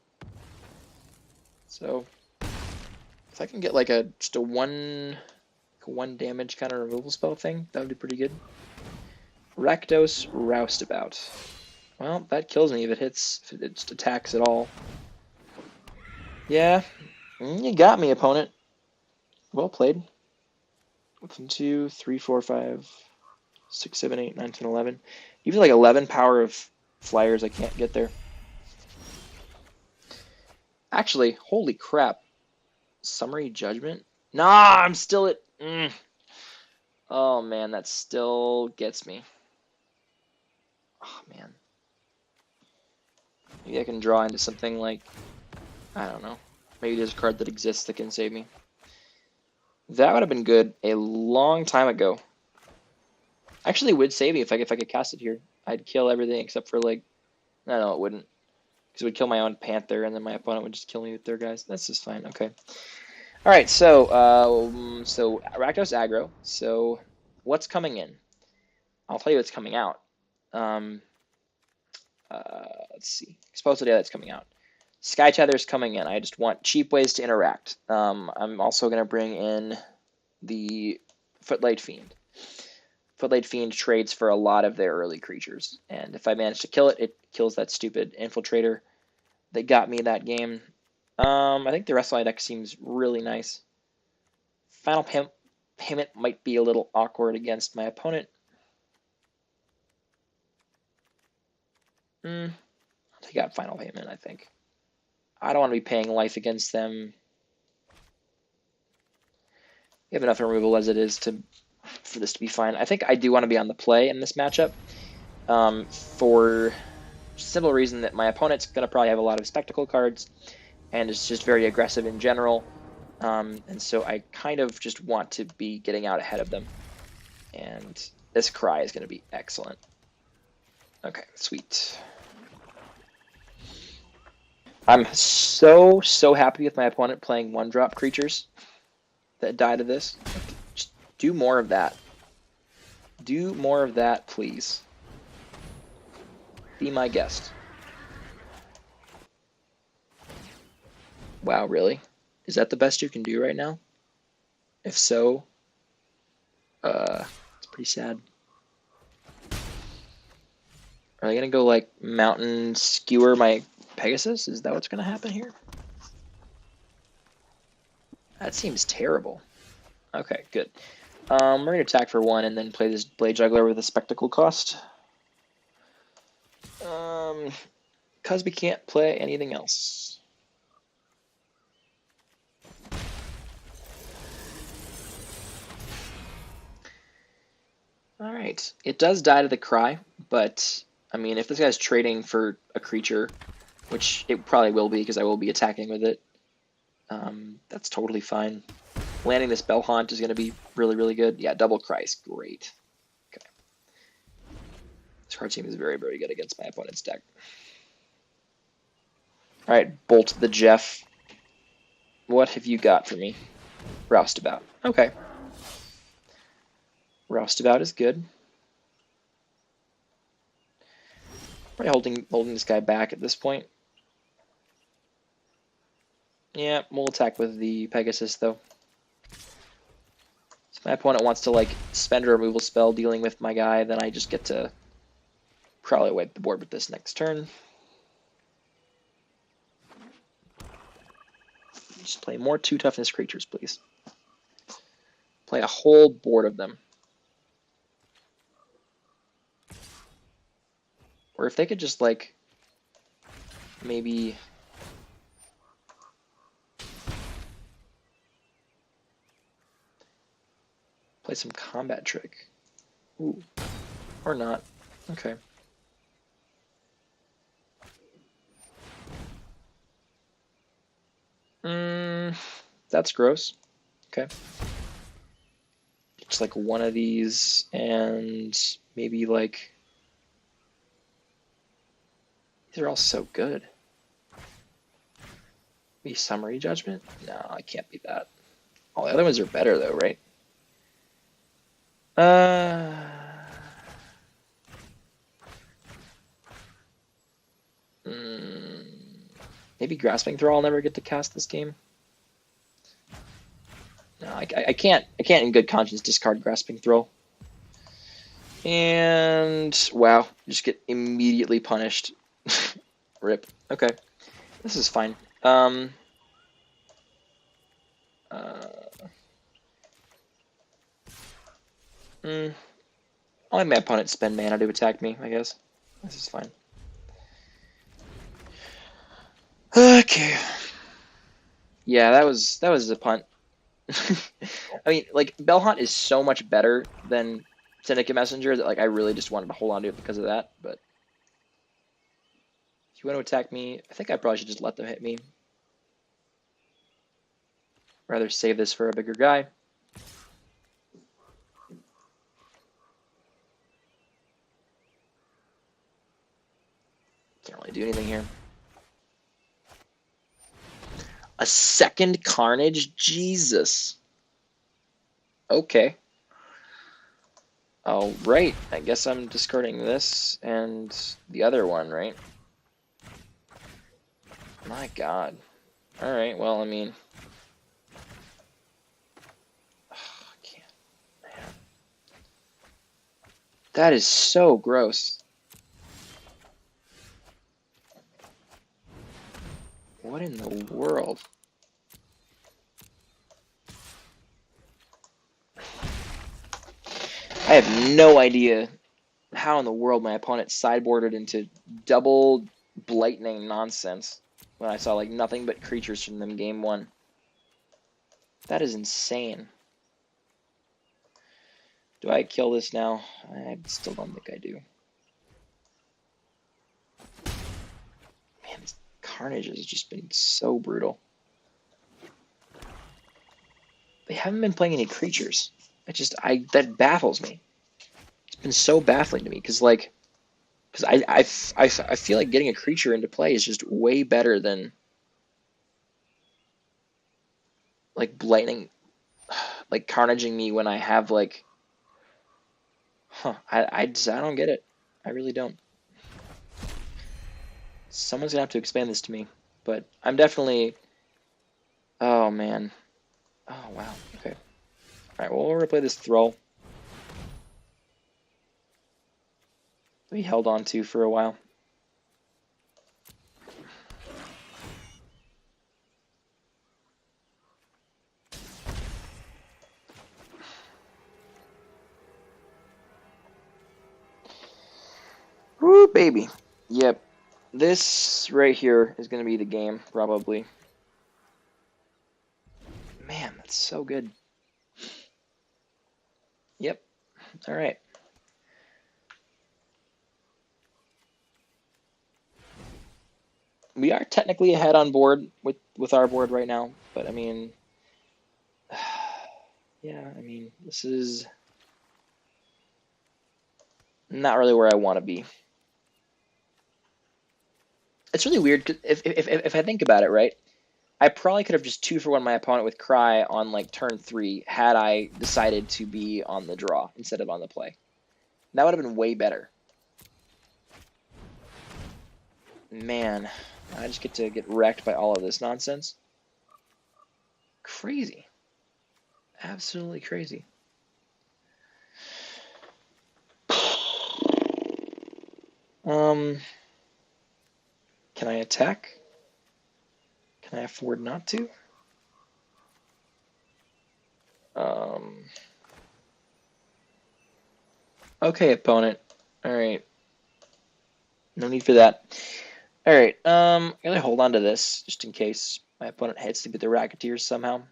Speaker 1: So if I can get like just a one damage kind of removal spell thing, that would be pretty good. Rakdos Roustabout. Well, that kills me if it attacks at all. Yeah, you got me, opponent. Well played. 1, 2, 3, 4, 5, 6, 7, 8, 9, 10, 11. Even like 11 power of flyers, I can't get there. Actually, holy crap. Summary Judgment? Nah, I'm still at... Oh, man, that still gets me. Oh, man. Maybe I can draw into something like... I don't know. Maybe there's a card that exists that can save me. That would have been good a long time ago. Actually, it would save me if I could cast it here. I'd kill everything except for, like... No, it wouldn't. Because it would kill my own Panther, and then my opponent would just kill me with their guys. That's just fine. Okay. Alright, so Rakdos aggro. So, what's coming in? I'll tell you what's coming out. Let's see. Exposed to Daylight's coming out. Sky Tether's coming in. I just want cheap ways to interact. I'm also going to bring in the Footlight Fiend. Footlight Fiend trades for a lot of their early creatures, and if I manage to kill it, it kills that stupid Infiltrator that got me that game. I think the rest of my deck seems really nice. Final Payment might be a little awkward against my opponent. I'll take out Final Payment, I think. I don't want to be paying life against them. We have enough removal as it is for this to be fine. I think I do want to be on the play in this matchup for simple reason that my opponent's going to probably have a lot of spectacle cards and is just very aggressive in general. And so I kind of just want to be getting out ahead of them. And this Cry is going to be excellent. Okay, sweet. I'm so happy with my opponent playing 1-drop creatures that die to this. Just do more of that. Do more of that, please. Be my guest. Wow, really? Is that the best you can do right now? If so, it's pretty sad. Are they gonna go like mountain skewer my Pegasus? Is that what's gonna happen here? That seems terrible. Okay, good. We're gonna attack for 1 and then play this Blade Juggler with a Spectacle cost. Because we can't play anything else. Alright, it does die to the Cry, but, I mean, if this guy's trading for a creature, which it probably will be because I will be attacking with it, that's totally fine. Landing this Bellhaunt is going to be really, really good. Yeah, double Cry is great. Okay. This card team is very, very good against my opponent's deck. Alright, Bolt the Jeff. What have you got for me? Roustabout. Okay. Roustabout is good. Probably holding this guy back at this point. Yeah, we'll attack with the Pegasus, though. So my opponent wants to, like, spend a removal spell dealing with my guy, then I just get to probably wipe the board with this next turn. Just play more 2 toughness creatures, please. Play a whole board of them. Or if they could just, like, maybe... play some combat trick. Ooh. Or not. Okay. That's gross. Okay. Just like one of these and maybe like... These are all so good. Maybe Summary Judgment? No, I can't beat that. All the other ones are better though, right? Maybe Grasping Throw. I'll never get to cast this game. No, I can't. I can't in good conscience discard Grasping Throw. And wow, just get immediately punished. Rip. Okay, this is fine. I'll let my opponent spend mana to attack me, I guess. This is fine. Okay. Yeah, that was a punt. I mean, like, Bellhaunt is so much better than Syndicate Messenger that, like, I really just wanted to hold on to it because of that, but if you want to attack me, I think I probably should just let them hit me. Rather save this for a bigger guy. Can't really do anything here. A second Carnage? Jesus. Okay. All right. I guess I'm discarding this and the other one, right? My God. All right. Well, I mean, I can't. Man. That is so gross. What in the world? I have no idea how in the world my opponent sideboarded into double blightning nonsense when I saw like nothing but creatures from them game 1. That is insane. Do I kill this now? I still don't think I do. Man, this Carnage has just been so brutal. They haven't been playing any creatures. That baffles me. It's been so baffling to me because I feel like getting a creature into play is just way better than like blightning, like carnaging me when I have like, I don't get it. I really don't. Someone's gonna have to explain this to me, but I'm definitely Oh, man. Oh, wow. Okay. All right, well, we're going to play this Thrall. We held on to for a while. Woo, baby. Yep. This right here is going to be the game, probably. Man, that's so good. Yep. All right. We are technically ahead on board with our board right now, but I mean, yeah, I mean, this is not really where I want to be. It's really weird 'cause if I think about it, right? I probably could have just 2-for-1 my opponent with Cry on like turn 3 had I decided to be on the draw instead of on the play. That would have been way better. Man, I just get to get wrecked by all of this nonsense. Crazy. Absolutely crazy. Can I attack? Can I afford not to? Okay, opponent. Alright. No need for that. Alright, I'm gonna hold on to this, just in case my opponent hits to get the Racketeers somehow.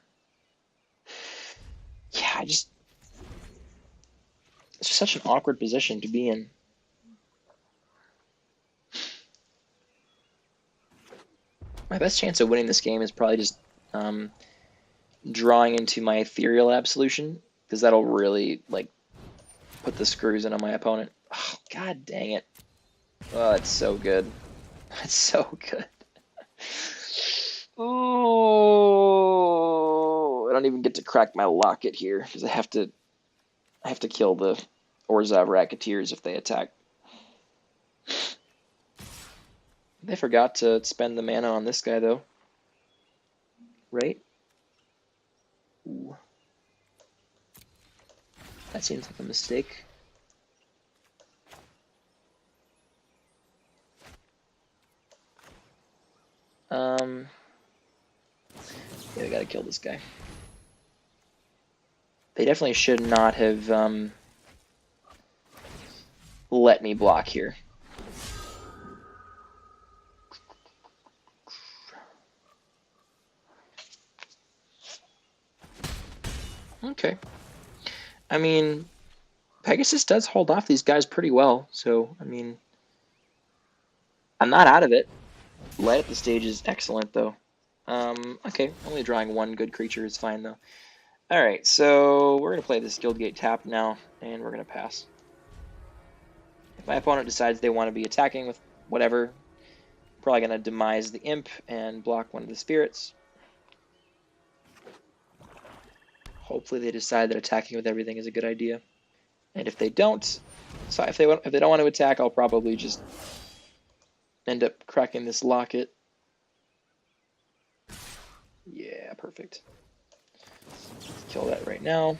Speaker 1: Yeah, it's just such an awkward position to be in. My best chance of winning this game is probably just drawing into my Ethereal Absolution, because that'll really, like, put the screws in on my opponent. Oh, god dang it. Oh, it's so good. It's so good. Oh, I don't even get to crack my locket here, because I have to kill the Orzhov Racketeers if they attack. They forgot to spend the mana on this guy, though. Right? Ooh. That seems like a mistake. Yeah, we gotta kill this guy. They definitely should not have let me block here. Okay. I mean, Pegasus does hold off these guys pretty well, so, I mean, I'm not out of it. Light up the stage is excellent, though. Okay, only drawing one good creature is fine, though. Alright, so we're going to play this Guildgate tap now, and we're going to pass. If my opponent decides they want to be attacking with whatever, probably going to demise the Imp and block one of the Spirits. Hopefully they decide that attacking with everything is a good idea. And if they don't, so if they don't want to attack, I'll probably just end up cracking this locket. Yeah, perfect. Let's kill that right now.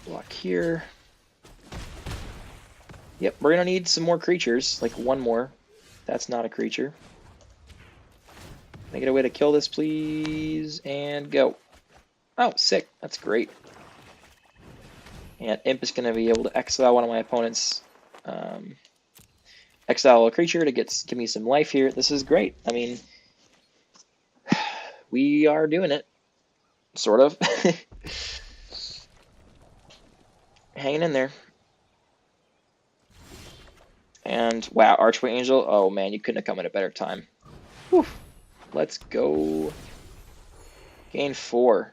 Speaker 1: Block here. Yep, we're gonna need some more creatures, like one more. That's not a creature. Can I get a way to kill this, please? And go. Oh, sick. That's great. And Imp is going to be able to exile one of my opponents. Exile a creature to give me some life here. This is great. I mean, we are doing it. Sort of. Hanging in there. And, wow, Archway Angel. Oh, man, you couldn't have come at a better time. Whew. Let's go. Gain 4.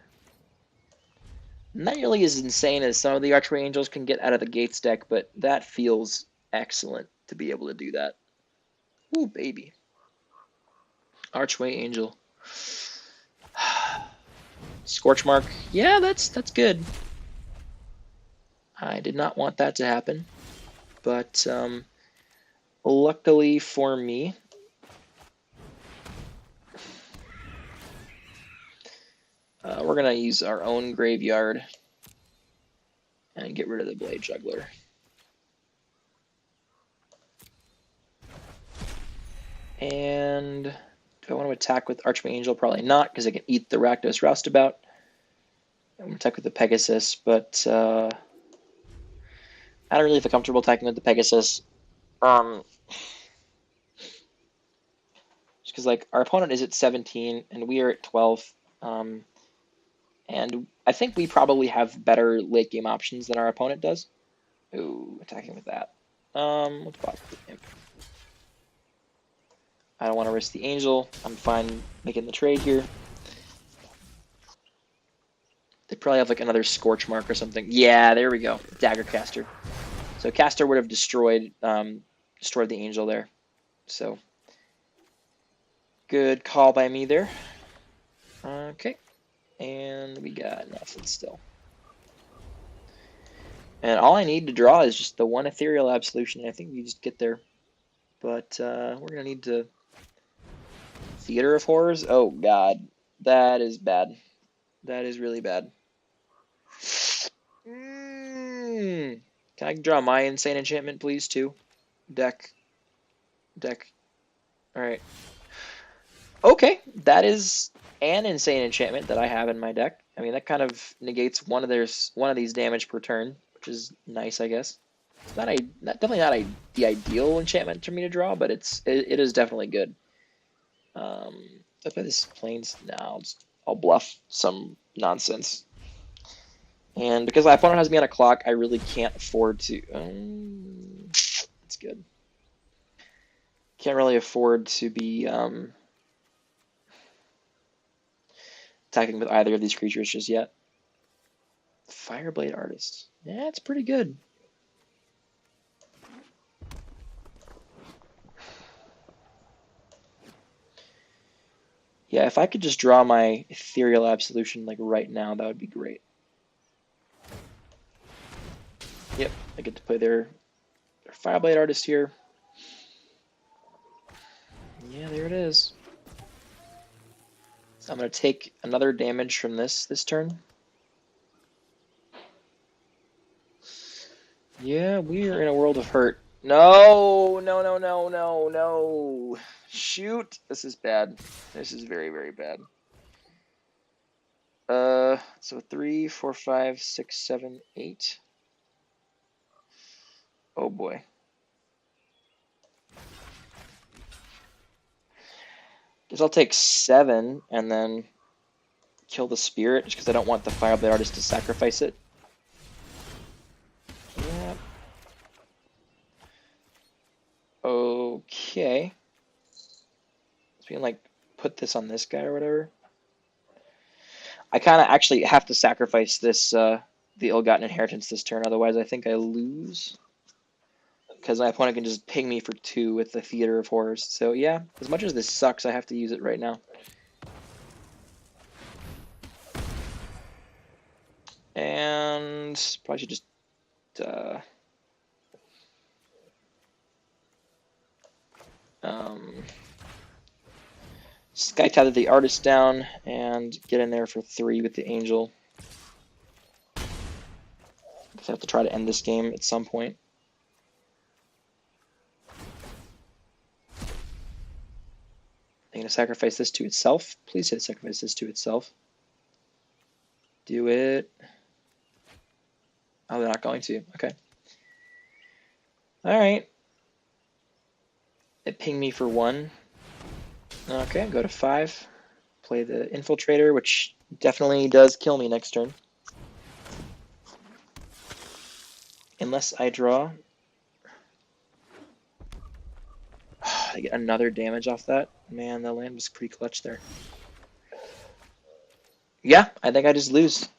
Speaker 1: Not nearly as insane as some of the Archway Angels can get out of the Gates deck, but that feels excellent to be able to do that. Ooh, baby. Archway Angel. Scorchmark. Yeah, that's good. I did not want that to happen, but luckily for me, We're going to use our own graveyard and get rid of the Blade Juggler. And do I want to attack with Archwing Angel? Probably not, because I can eat the Rakdos Roustabout. I'm going to attack with the Pegasus, but I don't really feel comfortable attacking with the Pegasus. Just because like our opponent is at 17 and we are at 12. And I think we probably have better late game options than our opponent does. Ooh, attacking with that. Let's pause the game. I don't want to risk the Angel. I'm fine making the trade here. They probably have like another Scorch Mark or something. Yeah, there we go. Dagger Caster. So Caster would have destroyed the Angel there. So good call by me there. Okay. And we got nothing still. And all I need to draw is just the one Ethereal Absolution. I think we just get there. But we're going to need to... Theater of Horrors? Oh, God. That is bad. That is really bad. Can I draw my Insane Enchantment, please, too? Deck. Alright. Okay, that is an Insane Enchantment that I have in my deck. I mean, that kind of negates one of these damage per turn, which is nice, I guess. It's definitely not the ideal enchantment for me to draw, but it is definitely good. I play this Plains now. I'll bluff some nonsense. And because my opponent has me on a clock, I really can't afford to... that's good. Can't really afford to be attacking with either of these creatures just yet. Fireblade Artist. Yeah, it's pretty good. Yeah, if I could just draw my Ethereal Absolution like right now, that would be great. Yep, I get to play their Fireblade Artist here. Yeah, there it is. So I'm going to take another damage from this turn. Yeah, we are in a world of hurt. No. Shoot. This is bad. This is very, very bad. So 3, 4, 5, 6, 7, 8. Oh boy. Guess I'll take 7 and then kill the Spirit just because I don't want the Fireblade Artist to sacrifice it. Yeah. Okay. So we can like put this on this guy or whatever. I kind of actually have to sacrifice this, the Ill-Gotten Inheritance this turn, otherwise I think I lose. Because my opponent can just ping me for 2 with the Theater of Horrors. So yeah, as much as this sucks, I have to use it right now. And probably should just... Sky Tether the Artist down and get in there for 3 with the Angel. I have to try to end this game at some point. I'm going to sacrifice this to itself. Please hit sacrifice this to itself. Do it. Oh, they're not going to. Okay. Alright. It pinged me for 1. Okay, go to 5. Play the Infiltrator, which definitely does kill me next turn. Unless I draw. I get another damage off that. Man, the land was pretty clutch there. Yeah, I think I just lose.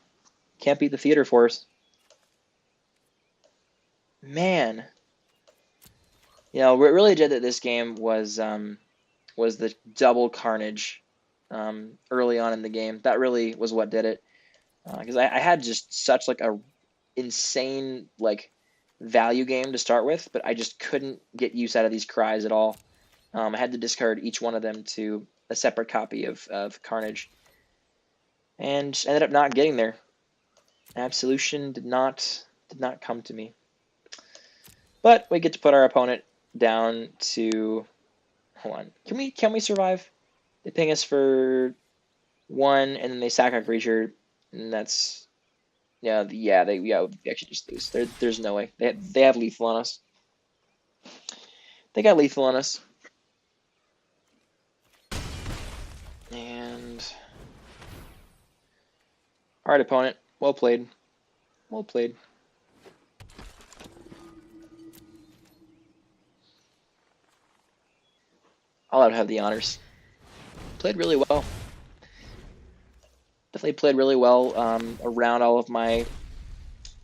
Speaker 1: Can't beat the Theater Force. Man. You know, what really did that this game was the double Carnage early on in the game. That really was what did it. Because I had just such like a insane like value game to start with, but I just couldn't get use out of these cries at all. I had to discard each one of them to a separate copy of Carnage. and ended up not getting there. Absolution did not come to me. But we get to put our opponent down to, hold on. Can we survive? They ping us for 1, and then they sack our creature, and that's we actually just lose. There's no way. They have lethal on us. They got lethal on us. And alright, opponent. Well played. Well played. I'll have the honors. Played really well. Definitely played really well around my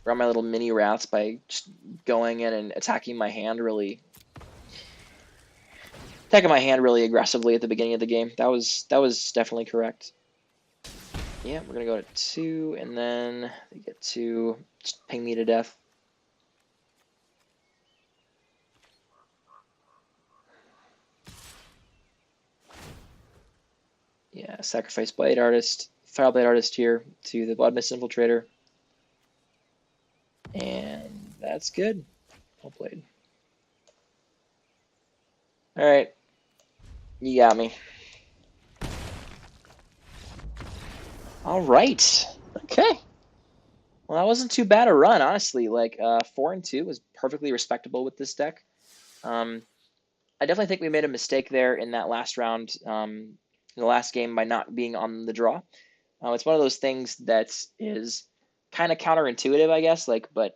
Speaker 1: little mini rats by just going in and attacking my hand really aggressively at the beginning of the game. That was definitely correct. Yeah, we're gonna go to 2, and then they get to just ping me to death. Yeah, sacrifice Blade Artist, Fire Blade Artist here to the Blood Mist Infiltrator. And that's good. Well played. Alright. You got me. Alright. Okay. Well, that wasn't too bad a run, honestly. Like, 4-2 was perfectly respectable with this deck. I definitely think we made a mistake there in that last round, in the last game, by not being on the draw. It's one of those things that is kind of counterintuitive, I guess. But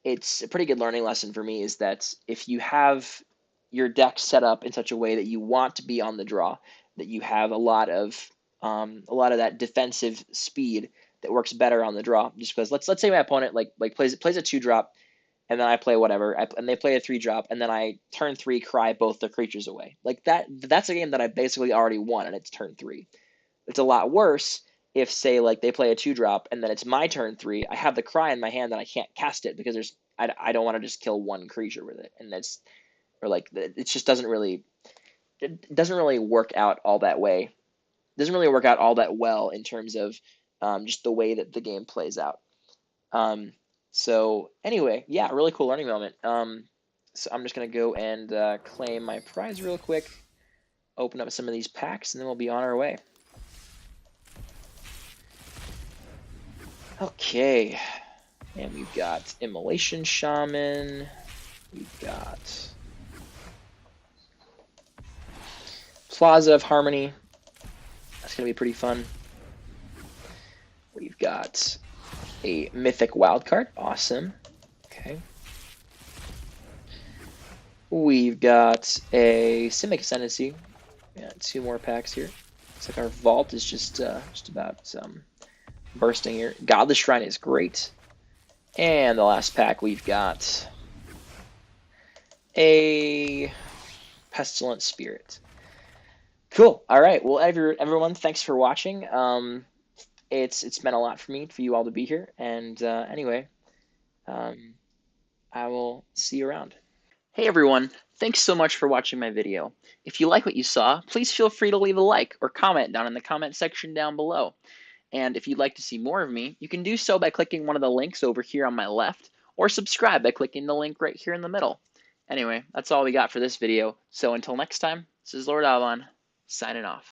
Speaker 1: it's a pretty good learning lesson for me, is that if you have your deck set up in such a way that you want to be on the draw, that you have a lot of that defensive speed that works better on the draw. Just because let's say my opponent plays a 2-drop, and then I play whatever, and they play a 3-drop, and then I turn 3 cry both their creatures away. Like that's a game that I basically already won, and it's turn 3. It's a lot worse if, say, like they play a 2-drop, and then it's my turn 3. I have the cry in my hand, and I can't cast it because I don't want to just kill one creature with it, and it just doesn't really work out all that way. It doesn't really work out all that well in terms of just the way that the game plays out. So anyway, yeah, really cool learning moment. So I'm just gonna go and claim my prize real quick, open up some of these packs, and then we'll be on our way. Okay, and we've got Immolation Shaman. We've got Plaza of Harmony. That's gonna be pretty fun. We've got a Mythic Wildcard. Awesome. Okay. We've got a Simic Ascendancy. Yeah, 2 more packs here. Looks like our vault is just about bursting here. Godless Shrine is great. And the last pack, we've got a Pestilent Spirit. Cool. All right. Well, everyone, thanks for watching. It's meant a lot for me, for you all to be here. And anyway, I will see you around. Hey everyone, thanks so much for watching my video. If you like what you saw, please feel free to leave a like or comment down in the comment section down below. And if you'd like to see more of me, you can do so by clicking one of the links over here on my left, or subscribe by clicking the link right here in the middle. Anyway, that's all we got for this video, so until next time, this is Lord Alvon, signing off.